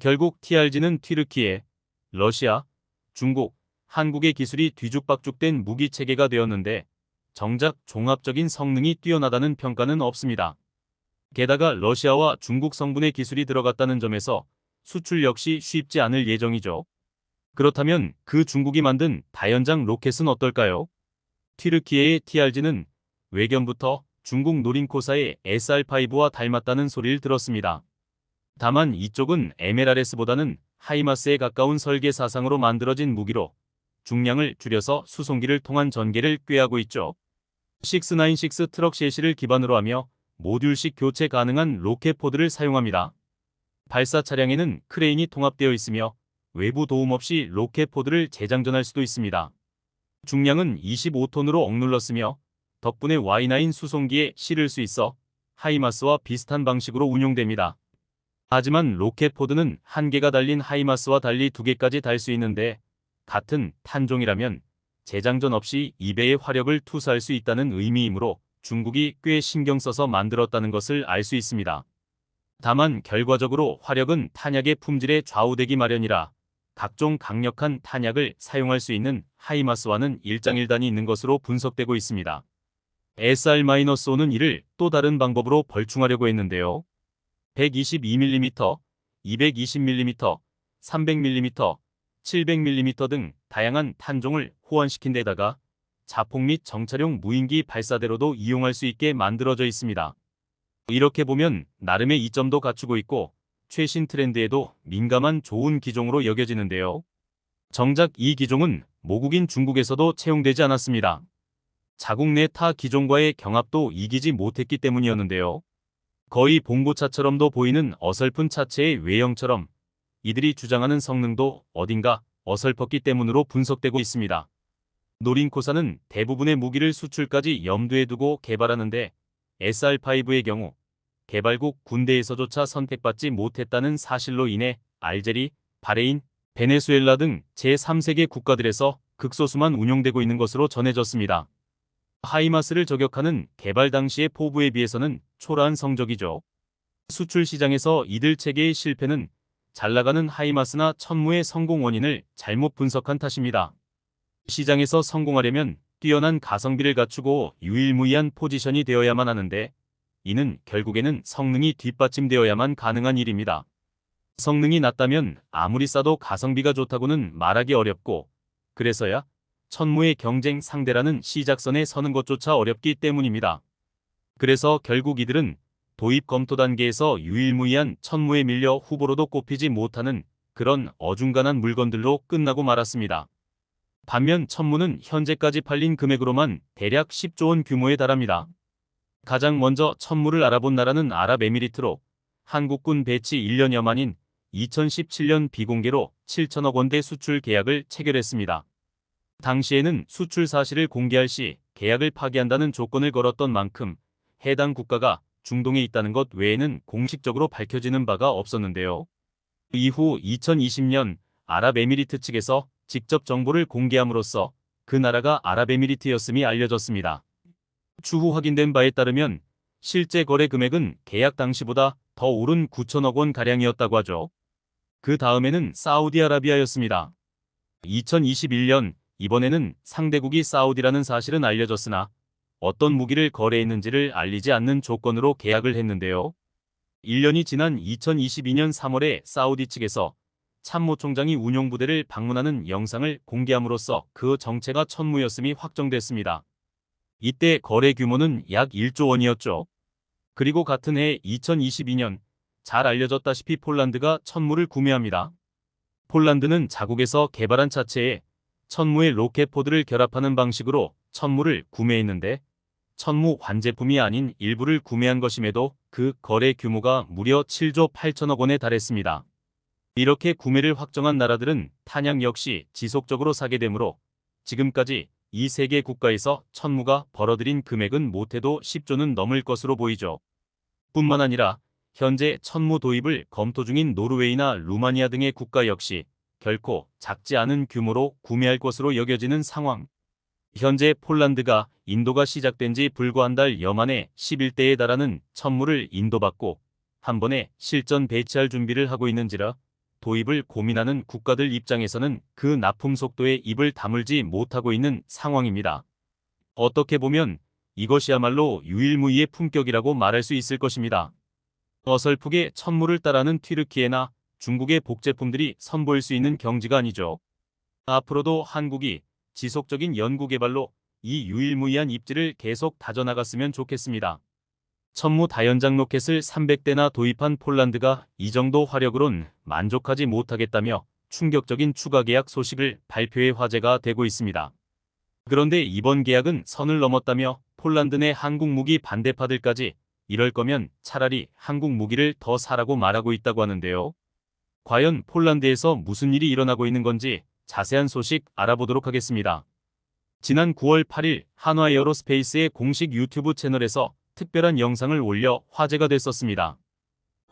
결국 TRG는 튀르키예, 러시아, 중국, 한국의 기술이 뒤죽박죽된 무기체계가 되었는데 정작 종합적인 성능이 뛰어나다는 평가는 없습니다. 게다가 러시아와 중국 성분의 기술이 들어갔다는 점에서 수출 역시 쉽지 않을 예정이죠. 그렇다면 그 중국이 만든 다연장 로켓은 어떨까요? 튀르키예의 TRG는 외견부터 중국 노린코사의 SR5와 닮았다는 소리를 들었습니다. 다만 이쪽은 MLRS보다는 하이마스에 가까운 설계 사상으로 만들어진 무기로 중량을 줄여서 수송기를 통한 전개를 꾀하고 있죠. 696 트럭 셰시를 기반으로 하며 모듈식 교체 가능한 로켓 포드를 사용합니다. 발사 차량에는 크레인이 통합되어 있으며 외부 도움 없이 로켓 포드를 재장전할 수도 있습니다. 중량은 25톤으로 억눌렀으며 덕분에 Y9 수송기에 실을 수 있어 하이마스와 비슷한 방식으로 운용됩니다. 하지만 로켓 포드는 한 개가 달린 하이마스와 달리 두 개까지 달 수 있는데 같은 탄종이라면 재장전 없이 2배의 화력을 투사할 수 있다는 의미이므로 중국이 꽤 신경 써서 만들었다는 것을 알 수 있습니다. 다만 결과적으로 화력은 탄약의 품질에 좌우되기 마련이라 각종 강력한 탄약을 사용할 수 있는 하이마스와는 일장일단이 있는 것으로 분석되고 있습니다. SR-5는 이를 또 다른 방법으로 벌충하려고 했는데요. 122mm, 220mm, 300mm, 700mm 등 다양한 탄종을 호환시킨 데다가 자폭 및 정찰용 무인기 발사대로도 이용할 수 있게 만들어져 있습니다. 이렇게 보면 나름의 이점도 갖추고 있고 최신 트렌드에도 민감한 좋은 기종으로 여겨지는데요. 정작 이 기종은 모국인 중국에서도 채용되지 않았습니다. 자국 내 타 기종과의 경합도 이기지 못했기 때문이었는데요. 거의 봉고차처럼도 보이는 어설픈 차체의 외형처럼 이들이 주장하는 성능도 어딘가 어설펐기 때문으로 분석되고 있습니다. 노린코사는 대부분의 무기를 수출까지 염두에 두고 개발하는데 SR5의 경우 개발국 군대에서조차 선택받지 못했다는 사실로 인해 알제리, 바레인, 베네수엘라 등 제3세계 국가들에서 극소수만 운용되고 있는 것으로 전해졌습니다. 하이마스를 저격하는 개발 당시의 포부에 비해서는 초라한 성적이죠. 수출 시장에서 이들 체계의 실패는 잘나가는 하이마스나 천무의 성공 원인을 잘못 분석한 탓입니다. 시장에서 성공하려면 뛰어난 가성비를 갖추고 유일무이한 포지션이 되어야만 하는데 이는 결국에는 성능이 뒷받침되어야만 가능한 일입니다. 성능이 낮다면 아무리 싸도 가성비가 좋다고는 말하기 어렵고 그래서야 천무의 경쟁 상대라는 시작선에 서는 것조차 어렵기 때문입니다. 그래서 결국 이들은 도입 검토 단계에서 유일무이한 천무에 밀려 후보로도 꼽히지 못하는 그런 어중간한 물건들로 끝나고 말았습니다. 반면 천무는 현재까지 팔린 금액으로만 대략 10조 원 규모에 달합니다. 가장 먼저 천무를 알아본 나라는 아랍에미리트로 한국군 배치 1년여 만인 2017년 비공개로 7천억 원대 수출 계약을 체결했습니다. 당시에는 수출 사실을 공개할 시 계약을 파기한다는 조건을 걸었던 만큼 해당 국가가 중동에 있다는 것 외에는 공식적으로 밝혀지는 바가 없었는데요. 이후 2020년 아랍에미리트 측에서 직접 정보를 공개함으로써 그 나라가 아랍에미리트였음이 알려졌습니다. 추후 확인된 바에 따르면 실제 거래 금액은 계약 당시보다 더 오른 9천억 원가량이었다고 하죠. 그 다음에는 사우디아라비아였습니다. 2021년 이번에는 상대국이 사우디라는 사실은 알려졌으나 어떤 무기를 거래했는지를 알리지 않는 조건으로 계약을 했는데요. 1년이 지난 2022년 3월에 사우디 측에서 참모총장이 운용부대를 방문하는 영상을 공개함으로써 그 정체가 천무였음이 확정됐습니다. 이때 거래 규모는 약 1조 원이었죠. 그리고 같은 해 2022년 잘 알려졌다시피 폴란드가 천무를 구매합니다. 폴란드는 자국에서 개발한 차체에 천무의 로켓포드를 결합하는 방식으로 천무를 구매했는데 천무 완제품이 아닌 일부를 구매한 것임에도 그 거래 규모가 무려 7조 8천억 원에 달했습니다. 이렇게 구매를 확정한 나라들은 탄약 역시 지속적으로 사게 되므로 지금까지 이 세 개 국가에서 천무가 벌어들인 금액은 못해도 10조는 넘을 것으로 보이죠. 뿐만 아니라 현재 천무 도입을 검토 중인 노르웨이나 루마니아 등의 국가 역시 결코 작지 않은 규모로 구매할 것으로 여겨지는 상황. 현재 폴란드가 인도가 시작된 지 불과 한 달여 만에 11대에 달하는 천무를 인도받고 한 번에 실전 배치할 준비를 하고 있는지라 도입을 고민하는 국가들 입장에서는 그 납품 속도에 입을 다물지 못하고 있는 상황입니다. 어떻게 보면 이것이야말로 유일무이의 품격이라고 말할 수 있을 것입니다. 어설프게 천무를 따라하는 튀르키예나 중국의 복제품들이 선보일 수 있는 경지가 아니죠. 앞으로도 한국이 지속적인 연구개발로 이 유일무이한 입지를 계속 다져나갔으면 좋겠습니다. 천무 다연장 로켓을 300대나 도입한 폴란드가 이 정도 화력으론 만족하지 못하겠다며 충격적인 추가 계약 소식을 발표해 화제가 되고 있습니다. 그런데 이번 계약은 선을 넘었다며 폴란드 내 한국 무기 반대파들까지 이럴 거면 차라리 한국 무기를 더 사라고 말하고 있다고 하는데요. 과연 폴란드에서 무슨 일이 일어나고 있는 건지 자세한 소식 알아보도록 하겠습니다. 지난 9월 8일 한화 에어로스페이스의 공식 유튜브 채널에서 특별한 영상을 올려 화제가 됐었습니다.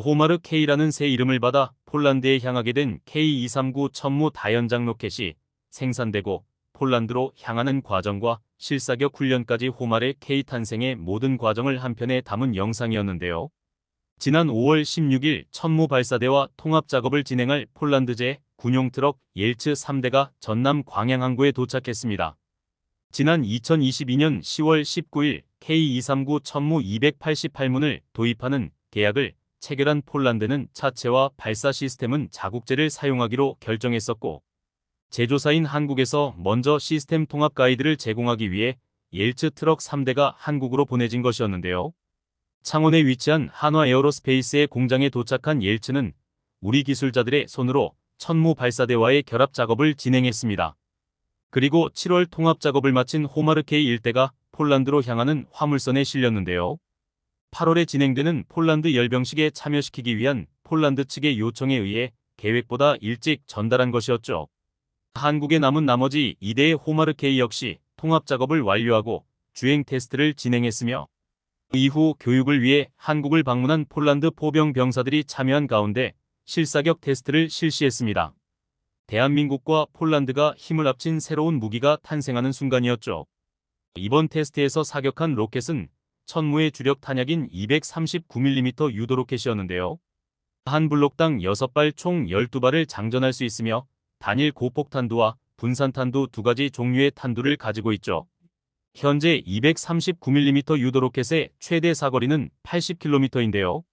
호마르 K라는 새 이름을 받아 폴란드에 향하게 된 K239 천무 다연장 로켓이 생산되고 폴란드로 향하는 과정과 실사격 훈련까지 호마르 K 탄생의 모든 과정을 한편에 담은 영상이었는데요. 지난 5월 16일 천무 발사대와 통합 작업을 진행할 폴란드제 군용 트럭 옐츠 3대가 전남 광양 항구에 도착했습니다. 지난 2022년 10월 19일 K239 천무 288문을 도입하는 계약을 체결한 폴란드는 차체와 발사 시스템은 자국제를 사용하기로 결정했었고 제조사인 한국에서 먼저 시스템 통합 가이드를 제공하기 위해 옐츠 트럭 3대가 한국으로 보내진 것이었는데요. 창원에 위치한 한화 에어로스페이스의 공장에 도착한 옐츠는 우리 기술자들의 손으로 천무 발사대와의 결합 작업을 진행했습니다. 그리고 7월 통합 작업을 마친 호마르 K 일대가 폴란드로 향하는 화물선에 실렸는데요. 8월에 진행되는 폴란드 열병식에 참여시키기 위한 폴란드 측의 요청에 의해 계획보다 일찍 전달한 것이었죠. 한국에 남은 나머지 2대의 호마르 K 역시 통합 작업을 완료하고 주행 테스트를 진행했으며 이후 교육을 위해 한국을 방문한 폴란드 포병 병사들이 참여한 가운데 실사격 테스트를 실시했습니다. 대한민국과 폴란드가 힘을 합친 새로운 무기가 탄생하는 순간이었죠. 이번 테스트에서 사격한 로켓은 천무의 주력 탄약인 239mm 유도 로켓이었는데요. 한 블록당 6발 총 12발을 장전할 수 있으며 단일 고폭탄두와 분산탄두 두 가지 종류의 탄두를 가지고 있죠. 현재 239mm 유도 로켓의 최대 사거리는 80km인데요.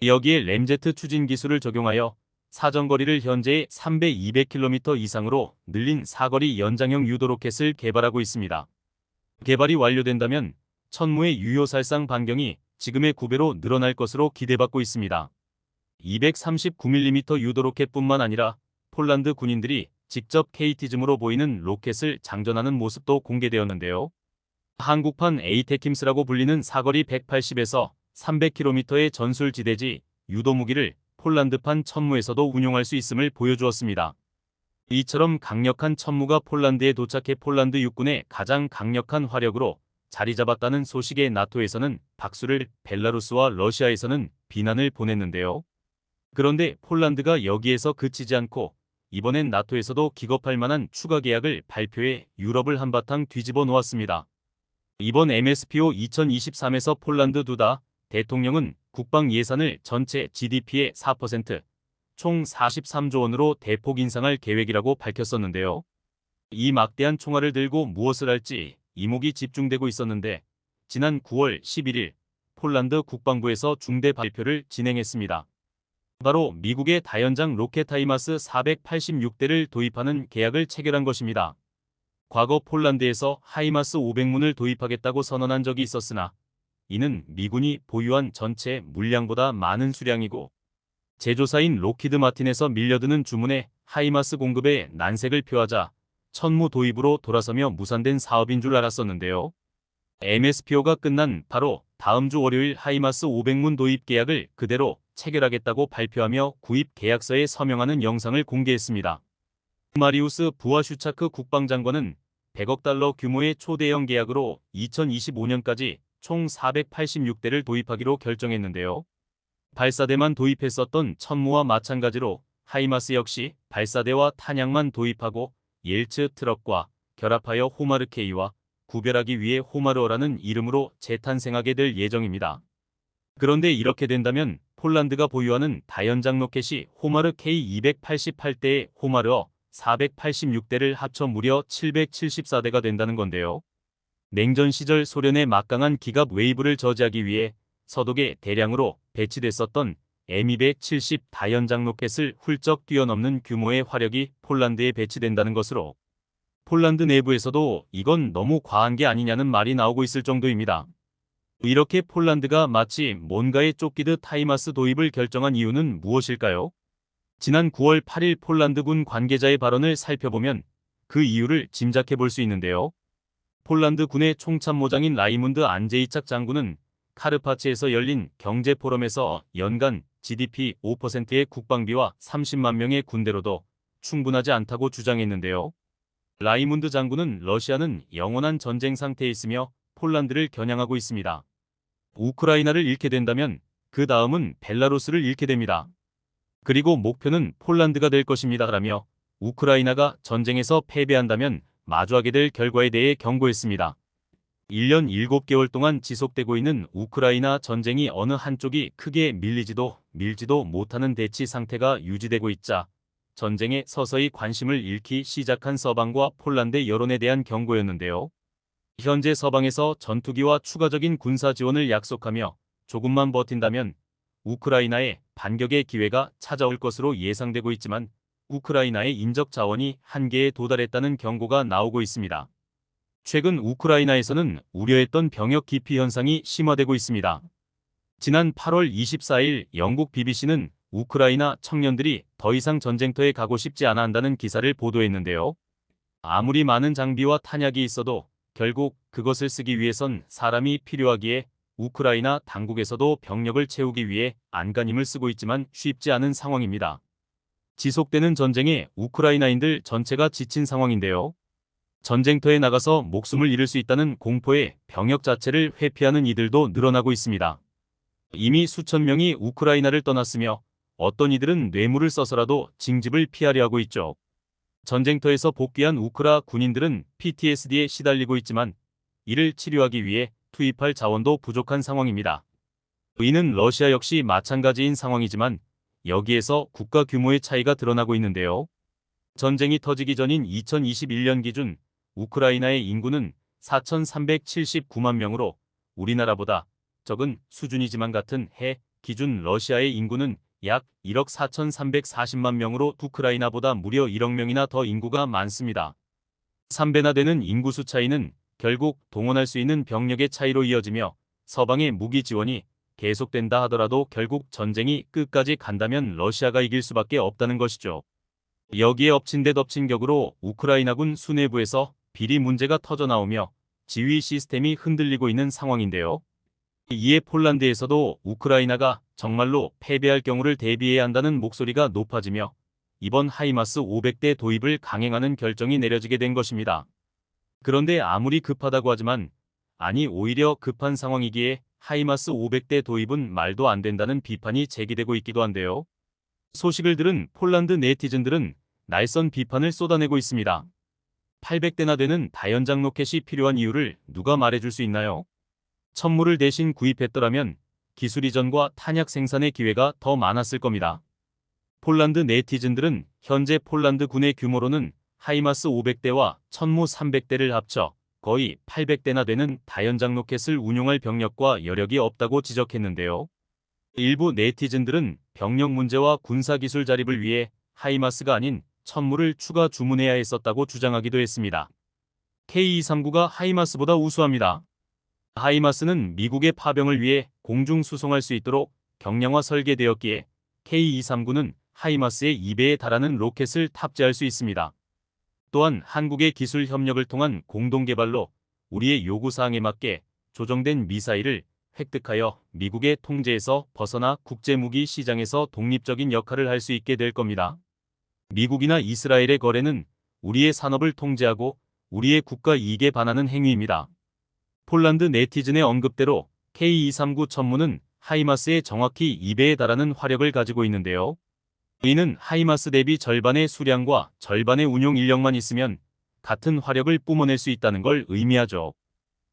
여기에 램제트 추진 기술을 적용하여 사정거리를 현재의 300-200km 이상으로 늘린 사거리 연장형 유도 로켓을 개발하고 있습니다. 개발이 완료된다면 천무의 유효살상 반경이 지금의 9배로 늘어날 것으로 기대받고 있습니다. 239mm 유도 로켓뿐만 아니라 폴란드 군인들이 직접 KT즘으로 보이는 로켓을 장전하는 모습도 공개되었는데요. 한국판 에이테킴스라고 불리는 사거리 180에서 300km의 전술지대지 유도 무기를 폴란드판 천무에서도 운용할 수 있음을 보여주었습니다. 이처럼 강력한 천무가 폴란드에 도착해 폴란드 육군의 가장 강력한 화력으로 자리 잡았다는 소식에 나토에서는 박수를, 벨라루스와 러시아에서는 비난을 보냈는데요. 그런데 폴란드가 여기에서 그치지 않고 이번엔 나토에서도 기겁할 만한 추가 계약을 발표해 유럽을 한바탕 뒤집어 놓았습니다. 이번 MSPO 2023에서 폴란드 두다 대통령은 국방 예산을 전체 GDP의 4%, 총 43조 원으로 대폭 인상할 계획이라고 밝혔었는데요. 이 막대한 총알을 들고 무엇을 할지 이목이 집중되고 있었는데 지난 9월 11일 폴란드 국방부에서 중대 발표를 진행했습니다. 바로 미국의 다연장 로켓 하이마스 486대를 도입하는 계약을 체결한 것입니다. 과거 폴란드에서 하이마스 500문을 도입하겠다고 선언한 적이 있었으나 이는 미군이 보유한 전체 물량보다 많은 수량이고 제조사인 로키드 마틴에서 밀려드는 주문에 하이마스 공급에 난색을 표하자 천무 도입으로 돌아서며 무산된 사업인 줄 알았었는데요. MSPO가 끝난 바로 다음 주 월요일 하이마스 500문 도입 계약을 그대로 체결하겠다고 발표하며 구입 계약서에 서명하는 영상을 공개했습니다. 마리우스 부아슈차크 국방장관은 100억 달러 규모의 초대형 계약으로 2025년까지 총 486대를 도입하기로 결정했는데요. 발사대만 도입했었던 천무와 마찬가지로 하이마스 역시 발사대와 탄약만 도입하고 옐츠 트럭과 결합하여 호마르케이와 구별하기 위해 호마르어라는 이름으로 재탄생하게 될 예정입니다. 그런데 이렇게 된다면 폴란드가 보유하는 다연장 로켓이 호마르 K288대에 호마르어 486대를 합쳐 무려 774대가 된다는 건데요. 냉전 시절 소련의 막강한 기갑 웨이브를 저지하기 위해 서독에 대량으로 배치됐었던 M270 다연장 로켓을 훌쩍 뛰어넘는 규모의 화력이 폴란드에 배치된다는 것으로 폴란드 내부에서도 이건 너무 과한 게 아니냐는 말이 나오고 있을 정도입니다. 이렇게 폴란드가 마치 뭔가에 쫓기듯 하이마스 도입을 결정한 이유는 무엇일까요? 지난 9월 8일 폴란드군 관계자의 발언을 살펴보면 그 이유를 짐작해 볼 수 있는데요. 폴란드 군의 총참모장인 라이문드 안제이착 장군은 카르파치에서 열린 경제 포럼에서 연간 GDP 5%의 국방비와 30만 명의 군대로도 충분하지 않다고 주장했는데요. 라이문드 장군은 러시아는 영원한 전쟁 상태에 있으며 폴란드를 겨냥하고 있습니다. 우크라이나를 잃게 된다면 그 다음은 벨라루스를 잃게 됩니다. 그리고 목표는 폴란드가 될 것입니다라며 우크라이나가 전쟁에서 패배한다면 마주하게 될 결과에 대해 경고했습니다. 1년 7개월 동안 지속되고 있는 우크라이나 전쟁이 어느 한쪽이 크게 밀지도 못하는 대치 상태가 유지되고 있자 전쟁에 서서히 관심을 잃기 시작한 서방과 폴란드 여론에 대한 경고였는데요. 현재 서방에서 전투기와 추가적인 군사 지원을 약속하며 조금만 버틴다면 우크라이나의 반격의 기회가 찾아올 것으로 예상되고 있지만 우크라이나의 인적 자원이 한계에 도달했다는 경고가 나오고 있습니다. 최근 우크라이나에서는 우려했던 병역 기피 현상이 심화되고 있습니다. 지난 8월 24일 영국 BBC는 우크라이나 청년들이 더 이상 전쟁터에 가고 싶지 않아 한다는 기사를 보도했는데요. 아무리 많은 장비와 탄약이 있어도 결국 그것을 쓰기 위해선 사람이 필요하기에 우크라이나 당국에서도 병력을 채우기 위해 안간힘을 쓰고 있지만 쉽지 않은 상황입니다. 지속되는 전쟁에 우크라이나인들 전체가 지친 상황인데요. 전쟁터에 나가서 목숨을 잃을 수 있다는 공포에 병역 자체를 회피하는 이들도 늘어나고 있습니다. 이미 수천 명이 우크라이나를 떠났으며 어떤 이들은 뇌물을 써서라도 징집을 피하려 하고 있죠. 전쟁터에서 복귀한 우크라 군인들은 PTSD에 시달리고 있지만 이를 치료하기 위해 투입할 자원도 부족한 상황입니다. 이는 러시아 역시 마찬가지인 상황이지만 여기에서 국가 규모의 차이가 드러나고 있는데요. 전쟁이 터지기 전인 2021년 기준 우크라이나의 인구는 4,379만 명으로 우리나라보다 적은 수준이지만 같은 해 기준 러시아의 인구는 약 1억 4,340만 명으로 우크라이나보다 무려 1억 명이나 더 인구가 많습니다. 3배나 되는 인구수 차이는 결국 동원할 수 있는 병력의 차이로 이어지며 서방의 무기 지원이 계속된다 하더라도 결국 전쟁이 끝까지 간다면 러시아가 이길 수밖에 없다는 것이죠. 여기에 엎친 데 덮친 격으로 우크라이나군 수뇌부에서 비리 문제가 터져나오며 지휘 시스템이 흔들리고 있는 상황인데요. 이에 폴란드에서도 우크라이나가 정말로 패배할 경우를 대비해야 한다는 목소리가 높아지며 이번 하이마스 500대 도입을 강행하는 결정이 내려지게 된 것입니다. 그런데 아무리 급하다고 하지만 아니 오히려 급한 상황이기에 하이마스 500대 도입은 말도 안 된다는 비판이 제기되고 있기도 한데요. 소식을 들은 폴란드 네티즌들은 날선 비판을 쏟아내고 있습니다. 800대나 되는 다연장 로켓이 필요한 이유를 누가 말해줄 수 있나요? 천무를 대신 구입했더라면 기술 이전과 탄약 생산의 기회가 더 많았을 겁니다. 폴란드 네티즌들은 현재 폴란드 군의 규모로는 하이마스 500대와 천무 300대를 합쳐 거의 800대나 되는 다연장 로켓을 운용할 병력과 여력이 없다고 지적했는데요. 일부 네티즌들은 병력 문제와 군사기술 자립을 위해 하이마스가 아닌 천무를 추가 주문해야 했었다고 주장하기도 했습니다. K239가 하이마스보다 우수합니다. 하이마스는 미국의 파병을 위해 공중 수송할 수 있도록 경량화 설계되었기에 K239는 하이마스의 2배에 달하는 로켓을 탑재할 수 있습니다. 또한 한국의 기술 협력을 통한 공동 개발로 우리의 요구사항에 맞게 조정된 미사일을 획득하여 미국의 통제에서 벗어나 국제무기 시장에서 독립적인 역할을 할 수 있게 될 겁니다. 미국이나 이스라엘의 거래는 우리의 산업을 통제하고 우리의 국가 이익에 반하는 행위입니다. 폴란드 네티즌의 언급대로 K239 천무는 하이마스의 정확히 2배에 달하는 화력을 가지고 있는데요. 이는 하이마스 대비 절반의 수량과 절반의 운용 인력만 있으면 같은 화력을 뿜어낼 수 있다는 걸 의미하죠.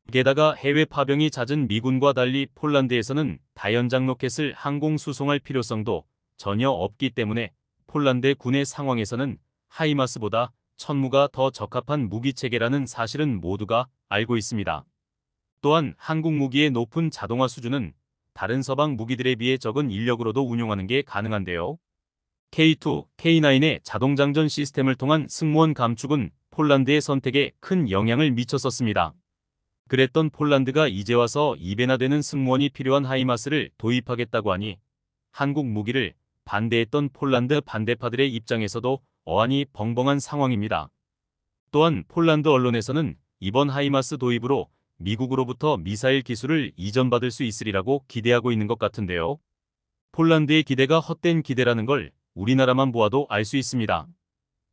게다가 해외 파병이 잦은 미군과 달리 폴란드에서는 다연장 로켓을 항공 수송할 필요성도 전혀 없기 때문에 폴란드 군의 상황에서는 하이마스보다 천무가 더 적합한 무기체계라는 사실은 모두가 알고 있습니다. 또한 한국 무기의 높은 자동화 수준은 다른 서방 무기들에 비해 적은 인력으로도 운용하는 게 가능한데요. K2, K9의 자동장전 시스템을 통한 승무원 감축은 폴란드의 선택에 큰 영향을 미쳤었습니다. 그랬던 폴란드가 이제 와서 2배나 되는 승무원이 필요한 하이마스를 도입하겠다고 하니 한국 무기를 반대했던 폴란드 반대파들의 입장에서도 어안이 벙벙한 상황입니다. 또한 폴란드 언론에서는 이번 하이마스 도입으로 미국으로부터 미사일 기술을 이전받을 수 있으리라고 기대하고 있는 것 같은데요. 폴란드의 기대가 헛된 기대라는 걸 우리나라만 보아도 알 수 있습니다.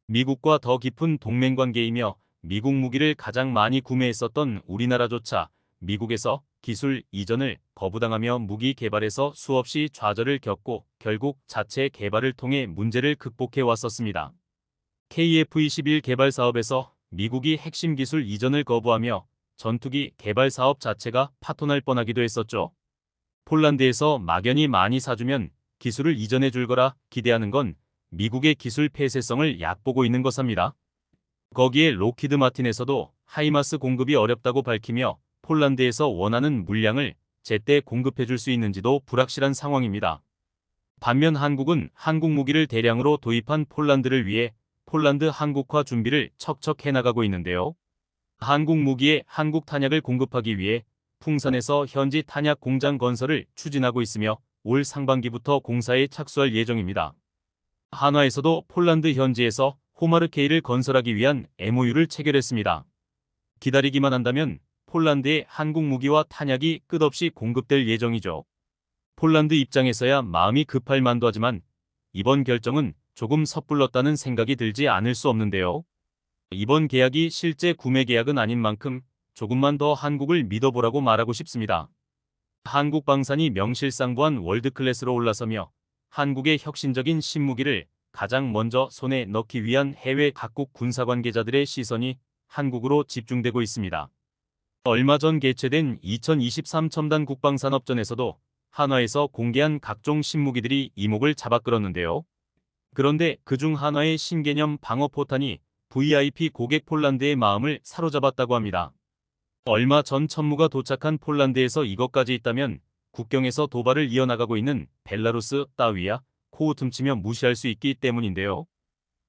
미국과 더 깊은 동맹관계이며 미국 무기를 가장 많이 구매했었던 우리나라조차 미국에서 기술 이전을 거부당하며 무기 개발에서 수없이 좌절을 겪고 결국 자체 개발을 통해 문제를 극복해 왔었습니다. KF-21 개발 사업에서 미국이 핵심 기술 이전을 거부하며 전투기 개발 사업 자체가 파토날 뻔하기도 했었죠. 폴란드에서 막연히 많이 사주면 기술을 이전해 줄 거라 기대하는 건 미국의 기술 폐쇄성을 얕보고 있는 것입니다. 거기에 로키드 마틴에서도 하이마스 공급이 어렵다고 밝히며 폴란드에서 원하는 물량을 제때 공급해 줄 수 있는지도 불확실한 상황입니다. 반면 한국은 한국 무기를 대량으로 도입한 폴란드를 위해 폴란드 한국화 준비를 척척 해나가고 있는데요. 한국 무기에 한국 탄약을 공급하기 위해 풍산에서 현지 탄약 공장 건설을 추진하고 있으며 올 상반기부터 공사에 착수할 예정입니다. 한화에서도 폴란드 현지에서 호마르케이를 건설하기 위한 MOU를 체결했습니다. 기다리기만 한다면 폴란드의 한국 무기와 탄약이 끝없이 공급될 예정이죠. 폴란드 입장에서야 마음이 급할 만도 하지만 이번 결정은 조금 섣불렀다는 생각이 들지 않을 수 없는데요. 이번 계약이 실제 구매 계약은 아닌 만큼 조금만 더 한국을 믿어보라고 말하고 싶습니다. 한국 방산이 명실상부한 월드클래스로 올라서며 한국의 혁신적인 신무기를 가장 먼저 손에 넣기 위한 해외 각국 군사 관계자들의 시선이 한국으로 집중되고 있습니다. 얼마 전 개최된 2023 첨단 국방산업전에서도 한화에서 공개한 각종 신무기들이 이목을 잡아끌었는데요. 그런데 그중 한화의 신개념 방어포탄이 VIP 고객 폴란드의 마음을 사로잡았다고 합니다. 얼마 전 천무가 도착한 폴란드에서 이것까지 있다면 국경에서 도발을 이어나가고 있는 벨라루스 따위야 코우 틈치며 무시할 수 있기 때문인데요.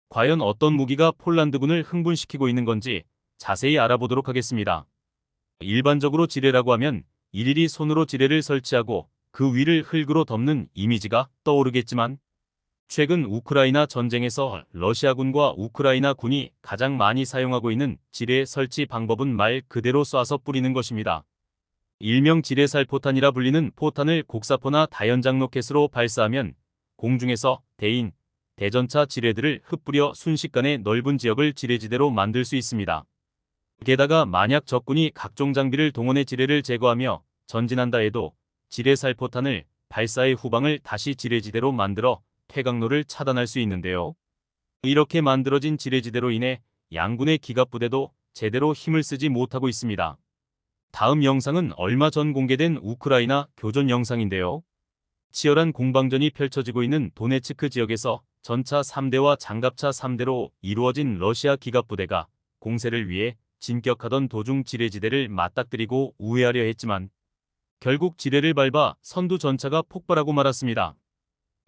과연 어떤 무기가 폴란드군을 흥분시키고 있는 건지 자세히 알아보도록 하겠습니다. 일반적으로 지뢰라고 하면 일일이 손으로 지뢰를 설치하고 그 위를 흙으로 덮는 이미지가 떠오르겠지만 최근 우크라이나 전쟁에서 러시아군과 우크라이나 군이 가장 많이 사용하고 있는 지뢰 설치 방법은 말 그대로 쏴서 뿌리는 것입니다. 일명 지뢰살포탄이라 불리는 포탄을 곡사포나 다연장 로켓으로 발사하면 공중에서 대인, 대전차 지뢰들을 흩뿌려 순식간에 넓은 지역을 지뢰지대로 만들 수 있습니다. 게다가 만약 적군이 각종 장비를 동원해 지뢰를 제거하며 전진한다 해도 지뢰살포탄을 발사해 후방을 다시 지뢰지대로 만들어 퇴각로를 차단할 수 있는데요. 이렇게 만들어진 지뢰지대로 인해 양군의 기갑부대도 제대로 힘을 쓰지 못하고 있습니다. 다음 영상은 얼마 전 공개된 우크라이나 교전 영상인데요. 치열한 공방전이 펼쳐지고 있는 도네츠크 지역에서 전차 3대와 장갑차 3대로 이루어진 러시아 기갑부대가 공세를 위해 진격하던 도중 지뢰지대를 맞닥뜨리고 우회하려 했지만 결국 지뢰를 밟아 선두 전차가 폭발하고 말았습니다.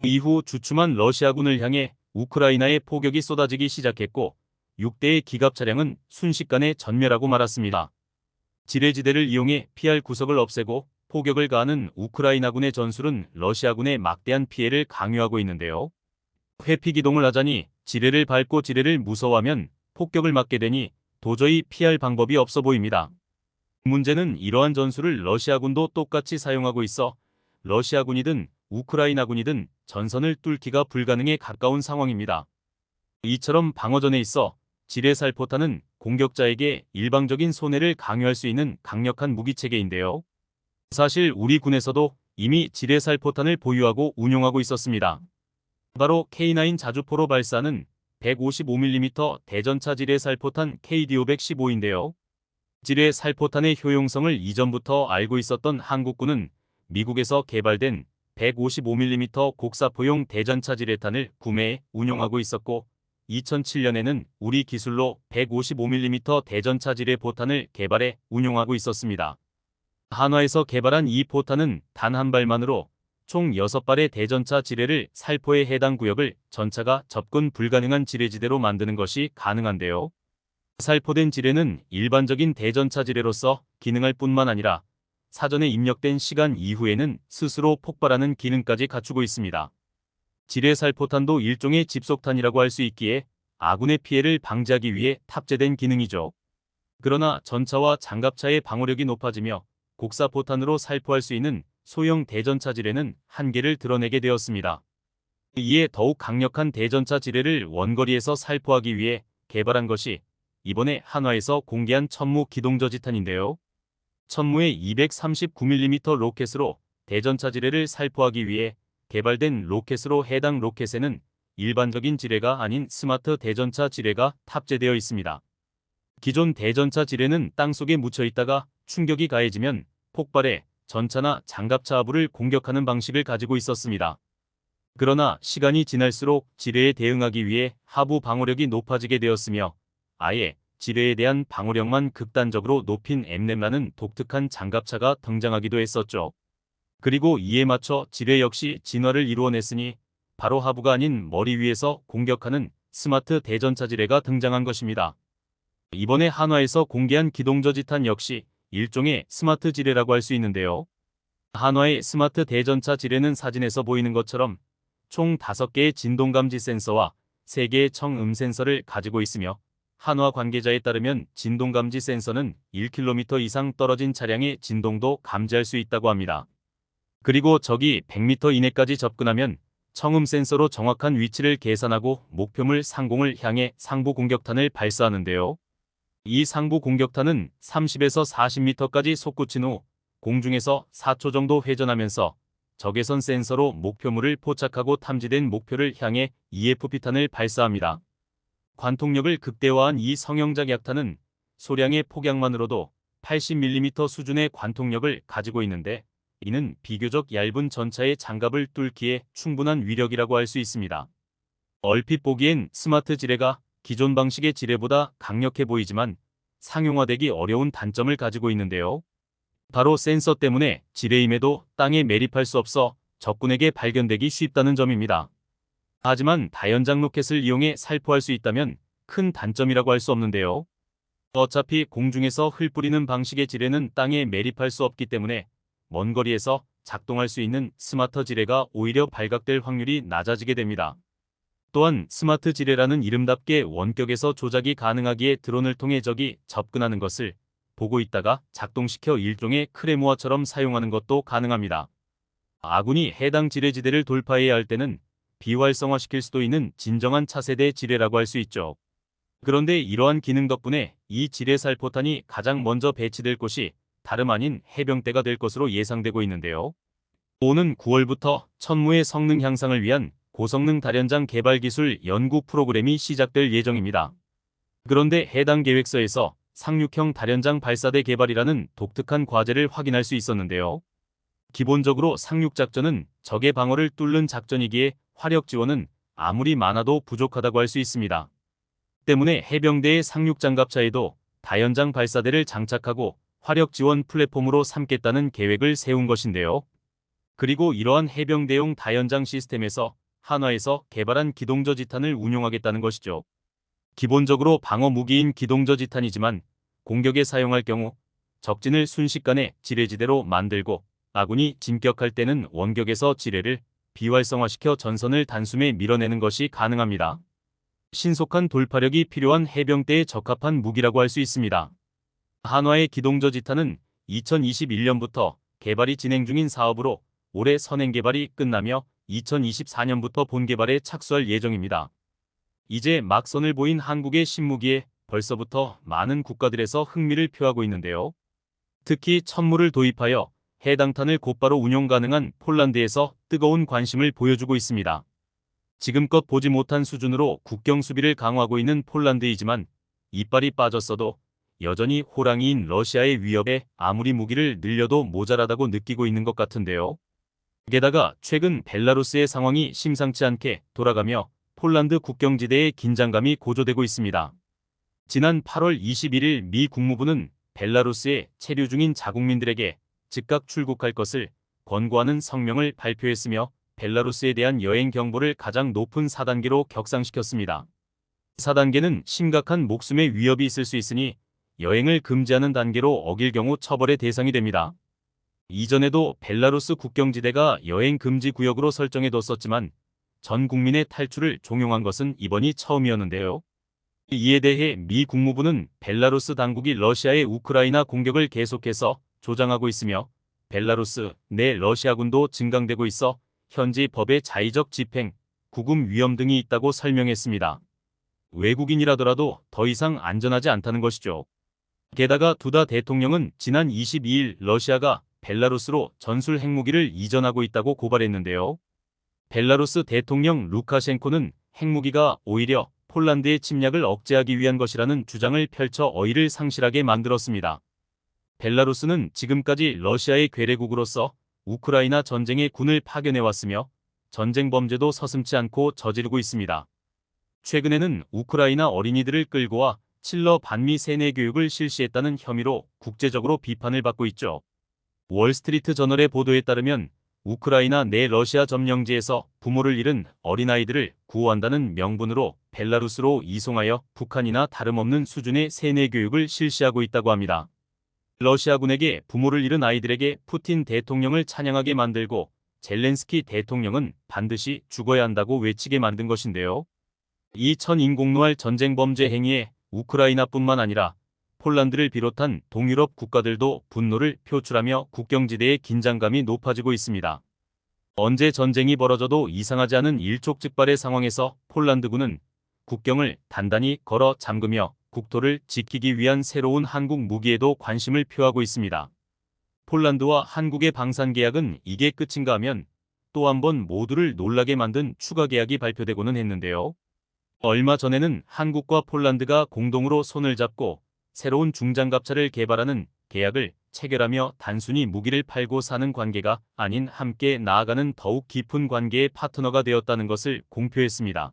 이후 주춤한 러시아군을 향해 우크라이나의 포격이 쏟아지기 시작했고 6대의 기갑 차량은 순식간에 전멸하고 말았습니다. 지뢰지대를 이용해 피할 구석을 없애고 포격을 가하는 우크라이나군의 전술은 러시아군의 막대한 피해를 강요하고 있는데요. 회피기동을 하자니 지뢰를 밟고 지뢰를 무서워하면 폭격을 맞게 되니 도저히 피할 방법이 없어 보입니다. 문제는 이러한 전술을 러시아군도 똑같이 사용하고 있어 러시아군이든 우크라이나군이든 전선을 뚫기가 불가능에 가까운 상황입니다. 이처럼 방어전에 있어 지뢰살포탄은 공격자에게 일방적인 손해를 강요할 수 있는 강력한 무기체계인데요. 사실 우리 군에서도 이미 지뢰살포탄을 보유하고 운용하고 있었습니다. 바로 K9 자주포로 발사하는 155mm 대전차 지뢰살포탄 KD515인데요. 지뢰살포탄의 효용성을 이전부터 알고 있었던 한국군은 미국에서 개발된 155mm 곡사포용 대전차 지뢰탄을 구매해 운용하고 있었고 2007년에는 우리 기술로 155mm 대전차 지뢰 포탄을 개발해 운용하고 있었습니다. 한화에서 개발한 이 포탄은 단 한 발만으로 총 6발의 대전차 지뢰를 살포해 해당 구역을 전차가 접근 불가능한 지뢰지대로 만드는 것이 가능한데요. 살포된 지뢰는 일반적인 대전차 지뢰로서 기능할 뿐만 아니라 사전에 입력된 시간 이후에는 스스로 폭발하는 기능까지 갖추고 있습니다. 지뢰살포탄도 일종의 집속탄이라고 할 수 있기에 아군의 피해를 방지하기 위해 탑재된 기능이죠. 그러나 전차와 장갑차의 방어력이 높아지며 곡사포탄으로 살포할 수 있는 소형 대전차 지뢰는 한계를 드러내게 되었습니다. 이에 더욱 강력한 대전차 지뢰를 원거리에서 살포하기 위해 개발한 것이 이번에 한화에서 공개한 천무 기동저지탄인데요. 천무의 239mm 로켓으로 대전차 지뢰를 살포하기 위해 개발된 로켓으로 해당 로켓에는 일반적인 지뢰가 아닌 스마트 대전차 지뢰가 탑재되어 있습니다. 기존 대전차 지뢰는 땅속에 묻혀 있다가 충격이 가해지면 폭발해 전차나 장갑차 하부를 공격하는 방식을 가지고 있었습니다. 그러나 시간이 지날수록 지뢰에 대응하기 위해 하부 방어력이 높아지게 되었으며 아예 지뢰에 대한 방어력만 극단적으로 높인 엠렘라는 독특한 장갑차가 등장하기도 했었죠. 그리고 이에 맞춰 지뢰 역시 진화를 이루어냈으니 바로 하부가 아닌 머리 위에서 공격하는 스마트 대전차 지뢰가 등장한 것입니다. 이번에 한화에서 공개한 기동저지탄 역시 일종의 스마트 지뢰라고 할 수 있는데요. 한화의 스마트 대전차 지뢰는 사진에서 보이는 것처럼 총 5개의 진동감지 센서와 3개의 청음 센서를 가지고 있으며 한화 관계자에 따르면 진동감지 센서는 1km 이상 떨어진 차량의 진동도 감지할 수 있다고 합니다. 그리고 적이 100m 이내까지 접근하면 청음 센서로 정확한 위치를 계산하고 목표물 상공을 향해 상부 공격탄을 발사하는데요. 이 상부 공격탄은 30에서 40m까지 솟구친 후 공중에서 4초 정도 회전하면서 적외선 센서로 목표물을 포착하고 탐지된 목표를 향해 EFP탄을 발사합니다. 관통력을 극대화한 이 성형작 약탄은 소량의 폭약만으로도 80mm 수준의 관통력을 가지고 있는데 이는 비교적 얇은 전차의 장갑을 뚫기에 충분한 위력이라고 할 수 있습니다. 얼핏 보기엔 스마트 지뢰가 기존 방식의 지뢰보다 강력해 보이지만 상용화되기 어려운 단점을 가지고 있는데요. 바로 센서 때문에 지뢰임에도 땅에 매립할 수 없어 적군에게 발견되기 쉽다는 점입니다. 하지만 다연장 로켓을 이용해 살포할 수 있다면 큰 단점이라고 할 수 없는데요. 어차피 공중에서 흘 뿌리는 방식의 지뢰는 땅에 매립할 수 없기 때문에 먼 거리에서 작동할 수 있는 스마트 지뢰가 오히려 발각될 확률이 낮아지게 됩니다. 또한 스마트 지뢰라는 이름답게 원격에서 조작이 가능하기에 드론을 통해 적이 접근하는 것을 보고 있다가 작동시켜 일종의 크레모아처럼 사용하는 것도 가능합니다. 아군이 해당 지뢰지대를 돌파해야 할 때는 비활성화시킬 수도 있는 진정한 차세대 지뢰라고 할 수 있죠. 그런데 이러한 기능 덕분에 이 지뢰살포탄이 가장 먼저 배치될 곳이 다름 아닌 해병대가 될 것으로 예상되고 있는데요. 오는 9월부터 천무의 성능 향상을 위한 고성능 다련장 개발 기술 연구 프로그램이 시작될 예정입니다. 그런데 해당 계획서에서 상륙형 다련장 발사대 개발이라는 독특한 과제를 확인할 수 있었는데요. 기본적으로 상륙작전은 적의 방어를 뚫는 작전이기에 화력 지원은 아무리 많아도 부족하다고 할 수 있습니다. 때문에 해병대의 상륙장갑차에도 다연장 발사대를 장착하고 화력 지원 플랫폼으로 삼겠다는 계획을 세운 것인데요. 그리고 이러한 해병대용 다연장 시스템에서 한화에서 개발한 기동저지탄을 운용하겠다는 것이죠. 기본적으로 방어 무기인 기동저지탄이지만 공격에 사용할 경우 적진을 순식간에 지뢰지대로 만들고 아군이 진격할 때는 원격에서 지뢰를 비활성화시켜 전선을 단숨에 밀어내는 것이 가능합니다. 신속한 돌파력이 필요한 해병대에 적합한 무기라고 할 수 있습니다. 한화의 기동저지탄은 2021년부터 개발이 진행 중인 사업으로 올해 선행 개발이 끝나며 2024년부터 본개발에 착수할 예정입니다. 이제 막 선을 보인 한국의 신무기에 벌써부터 많은 국가들에서 흥미를 표하고 있는데요. 특히 천무를 도입하여 해당 탄을 곧바로 운용 가능한 폴란드에서 뜨거운 관심을 보여주고 있습니다. 지금껏 보지 못한 수준으로 국경 수비를 강화하고 있는 폴란드이지만 이빨이 빠졌어도 여전히 호랑이인 러시아의 위협에 아무리 무기를 늘려도 모자라다고 느끼고 있는 것 같은데요. 게다가 최근 벨라루스의 상황이 심상치 않게 돌아가며 폴란드 국경지대의 긴장감이 고조되고 있습니다. 지난 8월 21일 미 국무부는 벨라루스에 체류 중인 자국민들에게 즉각 출국할 것을 권고하는 성명을 발표했으며 벨라루스에 대한 여행 경보를 가장 높은 4단계로 격상시켰습니다. 4단계는 심각한 목숨의 위협이 있을 수 있으니 여행을 금지하는 단계로 어길 경우 처벌의 대상이 됩니다. 이전에도 벨라루스 국경지대가 여행 금지 구역으로 설정해뒀었지만 전 국민의 탈출을 종용한 것은 이번이 처음이었는데요. 이에 대해 미 국무부는 벨라루스 당국이 러시아의 우크라이나 공격을 계속해서 조장하고 있으며 벨라루스 내 러시아군도 증강되고 있어 현지 법의 자의적 집행, 구금 위험 등이 있다고 설명했습니다. 외국인이라더라도 더 이상 안전하지 않다는 것이죠. 게다가 두다 대통령은 지난 22일 러시아가 벨라루스로 전술 핵무기를 이전하고 있다고 고발했는데요. 벨라루스 대통령 루카셴코는 핵무기가 오히려 폴란드의 침략을 억제하기 위한 것이라는 주장을 펼쳐 어이를 상실하게 만들었습니다. 벨라루스는 지금까지 러시아의 괴뢰국으로서 우크라이나 전쟁에 군을 파견해왔으며 전쟁 범죄도 서슴지 않고 저지르고 있습니다. 최근에는 우크라이나 어린이들을 끌고 와 칠러 반미 세뇌 교육을 실시했다는 혐의로 국제적으로 비판을 받고 있죠. 월스트리트 저널의 보도에 따르면 우크라이나 내 러시아 점령지에서 부모를 잃은 어린아이들을 구호한다는 명분으로 벨라루스로 이송하여 북한이나 다름없는 수준의 세뇌 교육을 실시하고 있다고 합니다. 러시아군에게 부모를 잃은 아이들에게 푸틴 대통령을 찬양하게 만들고 젤렌스키 대통령은 반드시 죽어야 한다고 외치게 만든 것인데요. 이 천인공노할 전쟁 범죄 행위에 우크라이나뿐만 아니라 폴란드를 비롯한 동유럽 국가들도 분노를 표출하며 국경지대의 긴장감이 높아지고 있습니다. 언제 전쟁이 벌어져도 이상하지 않은 일촉즉발의 상황에서 폴란드군은 국경을 단단히 걸어 잠그며 국토를 지키기 위한 새로운 한국 무기에도 관심을 표하고 있습니다. 폴란드와 한국의 방산 계약은 이게 끝인가 하면 또 한 번 모두를 놀라게 만든 추가 계약이 발표되고는 했는데요. 얼마 전에는 한국과 폴란드가 공동으로 손을 잡고 새로운 중장갑차를 개발하는 계약을 체결하며 단순히 무기를 팔고 사는 관계가 아닌 함께 나아가는 더욱 깊은 관계의 파트너가 되었다는 것을 공표했습니다.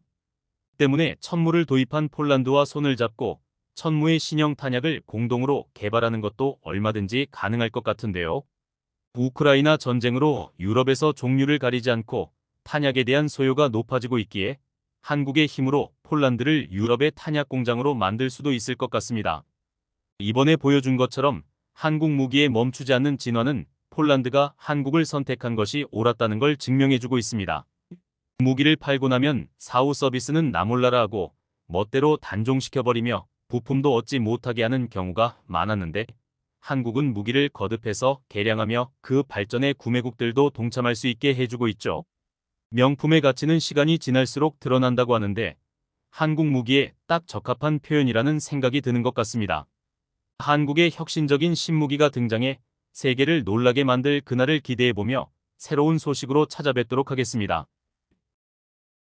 때문에 천무를 도입한 폴란드와 손을 잡고 천무의 신형 탄약을 공동으로 개발하는 것도 얼마든지 가능할 것 같은데요. 우크라이나 전쟁으로 유럽에서 종류를 가리지 않고 탄약에 대한 소요가 높아지고 있기에 한국의 힘으로 폴란드를 유럽의 탄약 공장으로 만들 수도 있을 것 같습니다. 이번에 보여준 것처럼 한국 무기에 멈추지 않는 진화는 폴란드가 한국을 선택한 것이 옳았다는 걸 증명해주고 있습니다. 무기를 팔고 나면 사후 서비스는 나 몰라라 하고 멋대로 단종시켜버리며 부품도 얻지 못하게 하는 경우가 많았는데 한국은 무기를 거듭해서 개량하며 그 발전에 구매국들도 동참할 수 있게 해주고 있죠. 명품의 가치는 시간이 지날수록 드러난다고 하는데 한국 무기에 딱 적합한 표현이라는 생각이 드는 것 같습니다. 한국의 혁신적인 신무기가 등장해 세계를 놀라게 만들 그날을 기대해보며 새로운 소식으로 찾아뵙도록 하겠습니다.